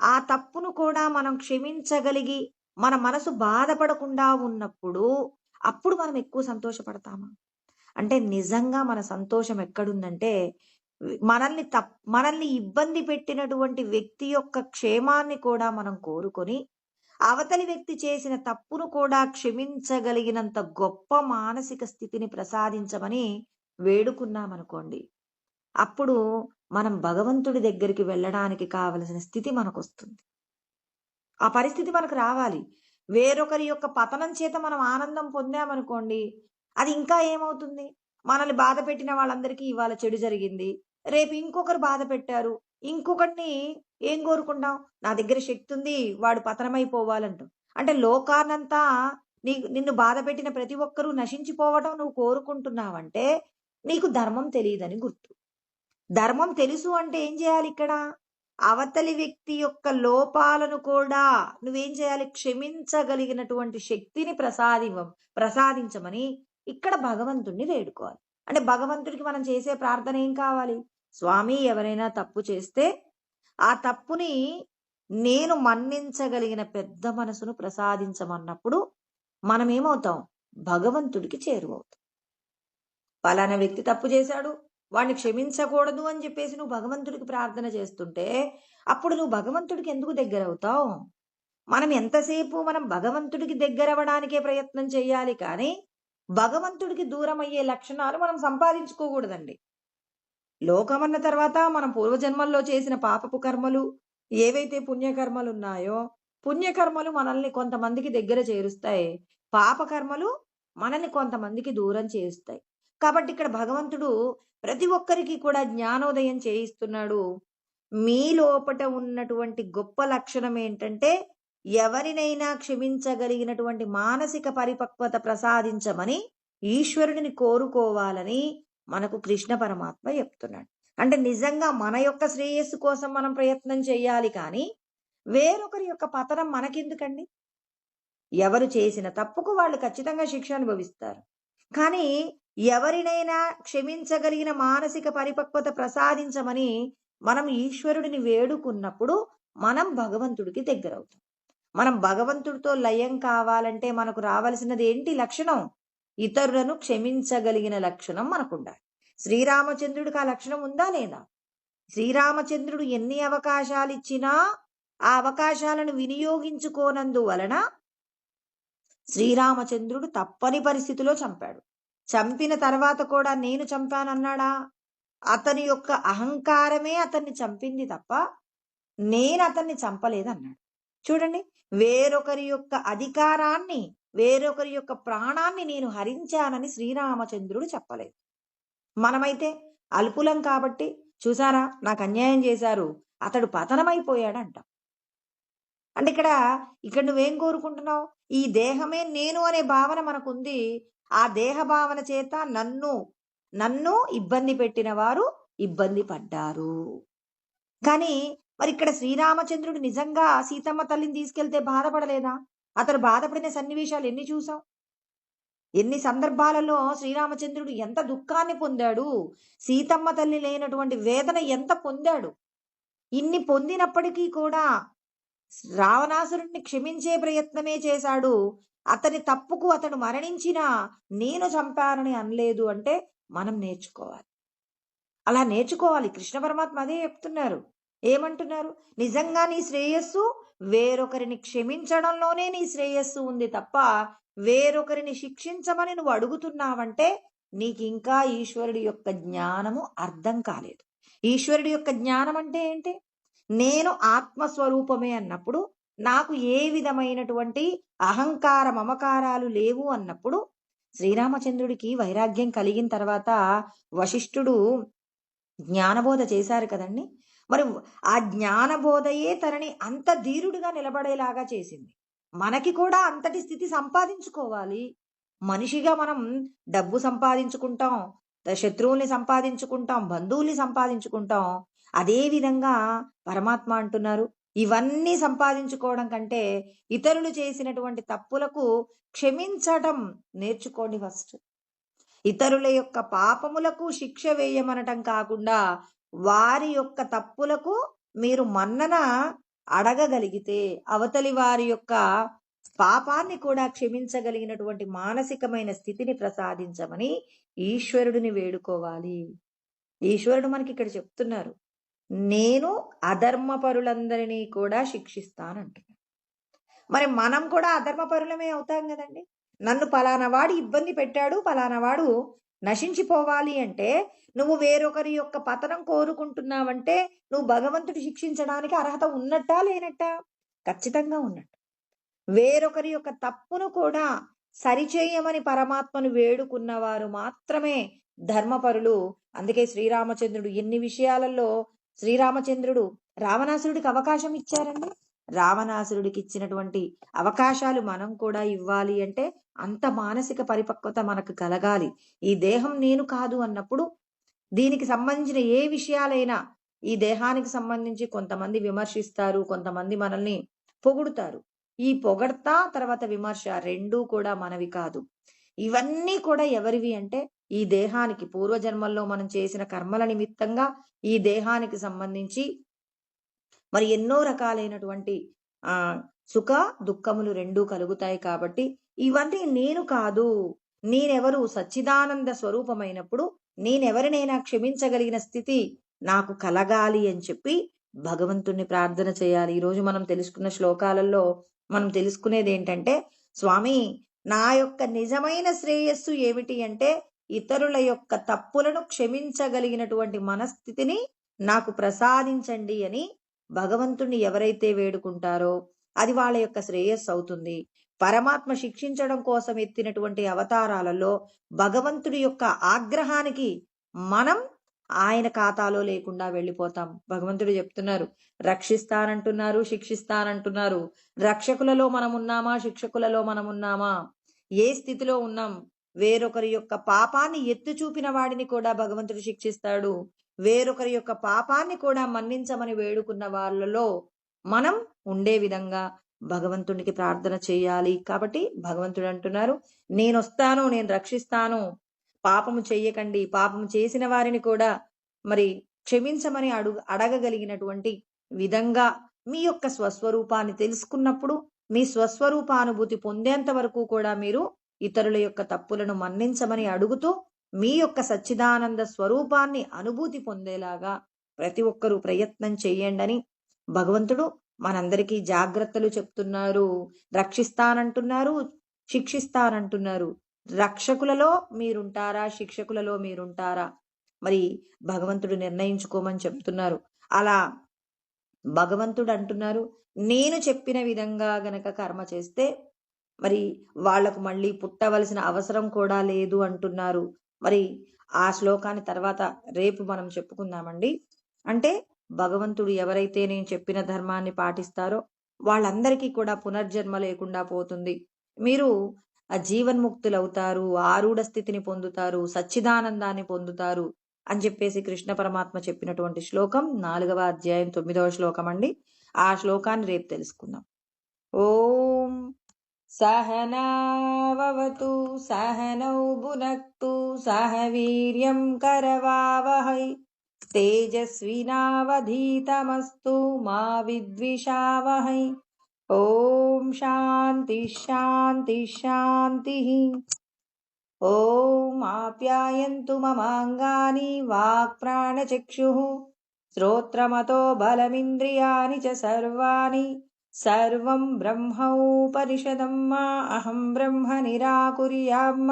ఆ తప్పును కూడా మనం క్షమించగలిగి మన మనసు బాధపడకుండా ఉన్నప్పుడు అప్పుడు మనం ఎక్కువ సంతోషపడతామా? అంటే నిజంగా మన సంతోషం ఎక్కడుందంటే మనల్ని ఇబ్బంది పెట్టినటువంటి వ్యక్తి యొక్క క్షేమాన్ని కూడా మనం కోరుకొని అవతలి వ్యక్తి చేసిన తప్పును కూడా క్షమించగలిగినంత గొప్ప మానసిక స్థితిని ప్రసాదించమని వేడుకున్నామనుకోండి, అప్పుడు మనం భగవంతుడి దగ్గరికి వెళ్ళడానికి కావలసిన స్థితి మనకు వస్తుంది. ఆ పరిస్థితి మనకు రావాలి. వేరొకరి యొక్క పతనం చేత మనం ఆనందం పొందామనుకోండి, అది ఇంకా ఏమవుతుంది? మనల్ని బాధ పెట్టిన వాళ్ళందరికీ ఇవాళ చెడు జరిగింది, రేపు ఇంకొకరు బాధ పెట్టారు, ఇంకొకరిని ఏం కోరుకుంటాం? నా దగ్గర శక్తి ఉంది, వాడు పతనమైపోవాలంటాం. అంటే లోకాన్నంతా నిన్ను బాధ పెట్టిన ప్రతి ఒక్కరూ నశించిపోవటం నువ్వు కోరుకుంటున్నావంటే నీకు ధర్మం తెలియదని గుర్తు. ధర్మం తెలుసు అంటే ఏం చేయాలి? ఇక్కడ అవతలి వ్యక్తి యొక్క లోపాలను కూడా నువ్వేం చేయాలి? క్షమించగలిగినటువంటి శక్తిని ప్రసాదించమని ఇక్కడ భగవంతుణ్ణి వేడుకోవాలి. అంటే భగవంతుడికి మనం చేసే ప్రార్థన ఏం కావాలి? స్వామి, ఎవరైనా తప్పు చేస్తే ఆ తప్పుని నేను మన్నించగలిగిన పెద్ద మనసును ప్రసాదించమన్నప్పుడు మనం ఏమవుతాం? భగవంతుడికి చేరువవుతాం. పలానా వ్యక్తి తప్పు చేశాడు, వాడిని క్షమించకూడదు అని చెప్పేసి నువ్వు భగవంతుడికి ప్రార్థన చేస్తుంటే అప్పుడు నువ్వు భగవంతుడికి ఎందుకు దగ్గర అవుతావు? మనం ఎంతసేపు మనం భగవంతుడికి దగ్గర అవ్వడానికే ప్రయత్నం చేయాలి, కానీ భగవంతుడికి దూరం అయ్యే లక్షణాలు మనం సంపాదించుకోకూడదండి. లోకమన్న తర్వాత మనం పూర్వజన్మల్లో చేసిన పాపపు కర్మలు, ఏవైతే పుణ్యకర్మలు ఉన్నాయో పుణ్యకర్మలు మనల్ని కొంతమందికి దగ్గర చేరుస్తాయి, పాపకర్మలు మనల్ని కొంతమందికి దూరం చేస్తాయి. కాబట్టి ఇక్కడ భగవంతుడు ప్రతి ఒక్కరికి కూడా జ్ఞానోదయం చేయిస్తున్నాడు. మీ లోపట ఉన్నటువంటి గొప్ప లక్షణం ఏంటంటే ఎవరినైనా క్షమించగలిగినటువంటి మానసిక పరిపక్వత ప్రసాదించమని ఈశ్వరుడిని కోరుకోవాలని మనకు కృష్ణ పరమాత్మ చెప్తున్నాడు. అంటే నిజంగా మన యొక్క శ్రేయస్సు కోసం మనం ప్రయత్నం చేయాలి కానీ వేరొకరి యొక్క పతనం మనకెందుకండి? ఎవరు చేసిన తప్పుకు వాళ్ళు ఖచ్చితంగా శిక్ష అనుభవిస్తారు. కానీ ఎవరినైనా క్షమించగలిగిన మానసిక పరిపక్వత ప్రసాదించమని మనం ఈశ్వరుడిని వేడుకున్నప్పుడు మనం భగవంతుడికి దగ్గరవుతాం. మనం భగవంతుడితో లయం కావాలంటే మనకు రావలసినది ఏంటి లక్షణం? ఇతరులను క్షమించగలిగిన లక్షణం మనకుండాలి. శ్రీరామచంద్రుడికి ఆ లక్షణం ఉందా లేదా? శ్రీరామచంద్రుడు ఎన్ని అవకాశాలు ఇచ్చినా ఆ అవకాశాలను వినియోగించుకోనందువలన శ్రీరామచంద్రుడు తప్పని పరిస్థితిలో చంపాడు. చంపిన తర్వాత కూడా నేను చంపానన్నాడా? అతని యొక్క అహంకారమే అతన్ని చంపింది తప్ప నేను అతన్ని చంపలేదన్నాడు. చూడండి, వేరొకరి యొక్క అధికారాన్ని, వేరొకరి యొక్క ప్రాణాన్ని నేను హరించానని శ్రీరామచంద్రుడు చెప్పలేదు. మనమైతే అల్పులం కాబట్టి చూసారా నాకు అన్యాయం చేశారు, అతడు పతనమైపోయాడంట. అంటే ఇక్కడ నువ్వేం కోరుకుంటున్నావు? ఈ దేహమే నేను అనే భావన మనకుంది. ఆ దేహ భావన చేత నన్ను ఇబ్బంది పెట్టిన వారు ఇబ్బంది పడ్డారు. కానీ మరి ఇక్కడ శ్రీరామచంద్రుడు నిజంగా సీతమ్మ తల్లిని తీసుకెళ్తే బాధపడలేదా? అతడు బాధపడిన సన్నివేశాలు ఎన్ని చూసాం? ఎన్ని సందర్భాలలో శ్రీరామచంద్రుడు ఎంత దుఃఖాన్ని పొందాడు, సీతమ్మ తల్లి లేనటువంటి వేదన ఎంత పొందాడు. ఇన్ని పొందినప్పటికీ కూడా రావణాసురుణ్ణి క్షమించే ప్రయత్నమే చేశాడు. అతని తప్పుకు అతడు మరణించినా నేను చంపానని అనలేదు. అంటే మనం నేర్చుకోవాలి, అలా నేర్చుకోవాలి. కృష్ణ పరమాత్మ అదే చెప్తున్నారు. ఏమంటున్నారు? నిజంగా నీ శ్రేయస్సు వేరొకరిని క్షమించడంలోనే నీ శ్రేయస్సు ఉంది తప్ప వేరొకరిని శిక్షించమని నువ్వు అడుగుతున్నావంటే నీకు ఇంకా ఈశ్వరుడి యొక్క జ్ఞానము అర్థం కాలేదు. ఈశ్వరుడి యొక్క జ్ఞానం అంటే ఏంటి? నేను ఆత్మస్వరూపమే అన్నప్పుడు, నాకు ఏ విధమైనటువంటి అహంకార మమకారాలు లేవు అన్నప్పుడు, శ్రీరామచంద్రుడికి వైరాగ్యం కలిగిన తర్వాత వశిష్ఠుడు జ్ఞానబోధ చేశారు కదండి. మరి ఆ జ్ఞానబోధయే తనని అంత ధీరుడిగా నిలబడేలాగా చేసింది. మనకి కూడా అంతటి స్థితి సంపాదించుకోవాలి. మనిషిగా మనం డబ్బు సంపాదించుకుంటాం, శత్రువుల్ని సంపాదించుకుంటాం, బంధువుల్ని సంపాదించుకుంటాం. అదే విధంగా పరమాత్మ అంటున్నారు, ఇవన్నీ సంపాదించుకోవడం కంటే ఇతరులు చేసినటువంటి తప్పులకు క్షమించడం నేర్చుకోండి ఫస్ట్. ఇతరుల యొక్క పాపములకు శిక్ష వేయమనటం కాకుండా వారి యొక్క తప్పులకు మీరు మన్నన అడగగలిగితే అవతలి వారి యొక్క పాపాన్ని కూడా క్షమించగలిగినటువంటి మానసికమైన స్థితిని ప్రసాదించమని ఈశ్వరుడిని వేడుకోవాలి. ఈశ్వరుడు మనకి ఇక్కడ చెప్తున్నారు, నేను అధర్మపరులందరినీ కూడా శిక్షిస్తానంటున్నాను. మరి మనం కూడా అధర్మపరులమే అవుతాం కదండి. నన్ను పలానా వాడు ఇబ్బంది పెట్టాడు, పలానా వాడు నశించిపోవాలి అంటే నువ్వు వేరొకరి యొక్క పతనం కోరుకుంటున్నావంటే నువ్వు భగవంతుడు శిక్షించడానికి అర్హత ఉన్నట్టా లేనట్టా? ఖచ్చితంగా ఉన్నట్టు. వేరొకరి యొక్క తప్పును కూడా సరిచేయమని పరమాత్మను వేడుకున్నవారు మాత్రమే ధర్మపరులు. అందుకే శ్రీరామచంద్రుడు ఎన్ని విషయాలలో శ్రీరామచంద్రుడు రావణాసురుడికి అవకాశం ఇచ్చారండి. రావణాసురుడికి ఇచ్చినటువంటి అవకాశాలు మనం కూడా ఇవ్వాలి అంటే అంత మానసిక పరిపక్వత మనకు కలగాలి. ఈ దేహం నేను కాదు అన్నప్పుడు దీనికి సంబంధించిన ఏ విషయాలైనా, ఈ దేహానికి సంబంధించి కొంతమంది విమర్శిస్తారు, కొంతమంది మనల్ని పొగుడుతారు. ఈ పొగడ్తా తర్వాత విమర్శ రెండూ కూడా మనవి కాదు. ఇవన్నీ కూడా ఎవరివి అంటే ఈ దేహానికి పూర్వజన్మల్లో మనం చేసిన కర్మల నిమిత్తంగా ఈ దేహానికి సంబంధించి మరి ఎన్నో రకాలైనటువంటి సుఖ దుఃఖములు రెండూ కలుగుతాయి. కాబట్టి ఇవన్నీ నేను కాదు, నేనెవరు? సచ్చిదానంద స్వరూపమైనప్పుడు నేనెవరినైనా క్షమించగలిగిన స్థితి నాకు కలగాలి అని చెప్పి భగవంతుణ్ణి ప్రార్థన చేయాలి. ఈరోజు మనం తెలుసుకున్న శ్లోకాలలో మనం తెలుసుకునేది ఏంటంటే, స్వామి నా యొక్క నిజమైన శ్రేయస్సు ఏమిటి అంటే ఇతరుల యొక్క తప్పులను క్షమించగలిగినటువంటి మనస్థితిని నాకు ప్రసాదించండి అని భగవంతుణ్ణి ఎవరైతే వేడుకుంటారో అది వాళ్ళ యొక్క శ్రేయస్సు అవుతుంది. పరమాత్మ శిక్షించడం కోసం ఎత్తినటువంటి అవతారాలలో భగవంతుడి యొక్క ఆగ్రహానికి మనం ఆయన ఖాతాలో లేకుండా వెళ్ళిపోతాం. భగవంతుడు చెప్తున్నారు, రక్షిస్తానంటున్నారు, శిక్షిస్తానంటున్నారు. రక్షకులలో మనం ఉన్నామా, శిక్షకులలో మనం ఉన్నామా? ఏ స్థితిలో ఉన్నాం? వేరొకరి యొక్క పాపాన్ని ఎత్తి చూపిన వాడిని కూడా భగవంతుడు శిక్షిస్తాడు. వేరొకరి యొక్క పాపాన్ని కూడా మన్నించమని వేడుకున్న వాళ్ళలో మనం ఉండే విధంగా భగవంతునికి ప్రార్థన చేయాలి. కాబట్టి భగవంతుడు అంటున్నారు, నేనొస్తాను, నేను రక్షిస్తాను, పాపము చెయ్యకండి, పాపము చేసిన వారిని కూడా మరి క్షమించమని అడగగలిగినటువంటి విధంగా మీ యొక్క స్వస్వరూపాన్ని తెలుసుకున్నప్పుడు, మీ స్వస్వరూపానుభూతి పొందేంత వరకు కూడా మీరు ఇతరుల యొక్క తప్పులను మన్నించమని అడుగుతూ మీ యొక్క సచ్చిదానంద స్వరూపాన్ని అనుభూతి పొందేలాగా ప్రతి ఒక్కరూ ప్రయత్నం చేయండి భగవంతుడు మనందరికీ జాగ్రత్తలు చెప్తున్నారు. రక్షిస్తానంటున్నారు, శిక్షిస్తానంటున్నారు. రక్షకులలో మీరుంటారా, శిక్షకులలో మీరుంటారా? మరి భగవంతుడు నిర్ణయించుకోమని చెప్తున్నారు. అలా భగవంతుడు అంటున్నారు, నేను చెప్పిన విధంగా గనక కర్మ చేస్తే మరి వాళ్లకు మళ్ళీ పుట్టవలసిన అవసరం కూడా లేదు అంటున్నారు. మరి ఆ శ్లోకాన్ని తర్వాత రేపు మనం చెప్పుకుందామండి. అంటే భగవంతుడు ఎవరైతే నేను చెప్పిన ధర్మాన్ని పాటిస్తారో వాళ్ళందరికీ కూడా పునర్జన్మ లేకుండా పోతుంది. మీరు జీవన్ముక్తులవుతారు, ఆరూఢ స్థితిని పొందుతారు, సచ్చిదానందాన్ని పొందుతారు అని చెప్పేసి కృష్ణ పరమాత్మ చెప్పినటువంటి శ్లోకం 4వ అధ్యాయం 9వ శ్లోకం అండి. ఆ శ్లోకాన్ని రేపు తెలుసుకుందాం. ఓం సహనావతు సహనౌ భునక్తు సహ వీర్యం కరవావహై తేజస్వినావధీతమస్తు మా విద్విషావహై. ఓం శాంతి శాంతి శాంతి. ఓం ఆప్యాయంతు మమాంగాని వాక్ ప్రాణచక్షుః శ్రోత్రమతో బలమింద్రియాణి చ సర్వాణి సర్వం బ్రహ్మోపనిషదం మా అహం బ్రహ్మ నిరాకుర్యామ్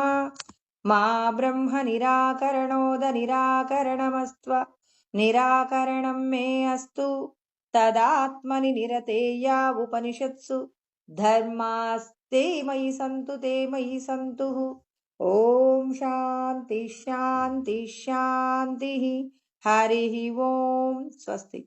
మా బ్రహ్మ నిరాకరణోద నిరాకరణమస్త్వ నిరాకరణం మే అస్తు తదాత్మని నిరతేయా ఉపనిషత్సు ధర్మాస్తే మయి సంతు తే మయి సంతు. ఓం శాంతి శాంతి శాంతి. హరి ఓం. స్వస్తి.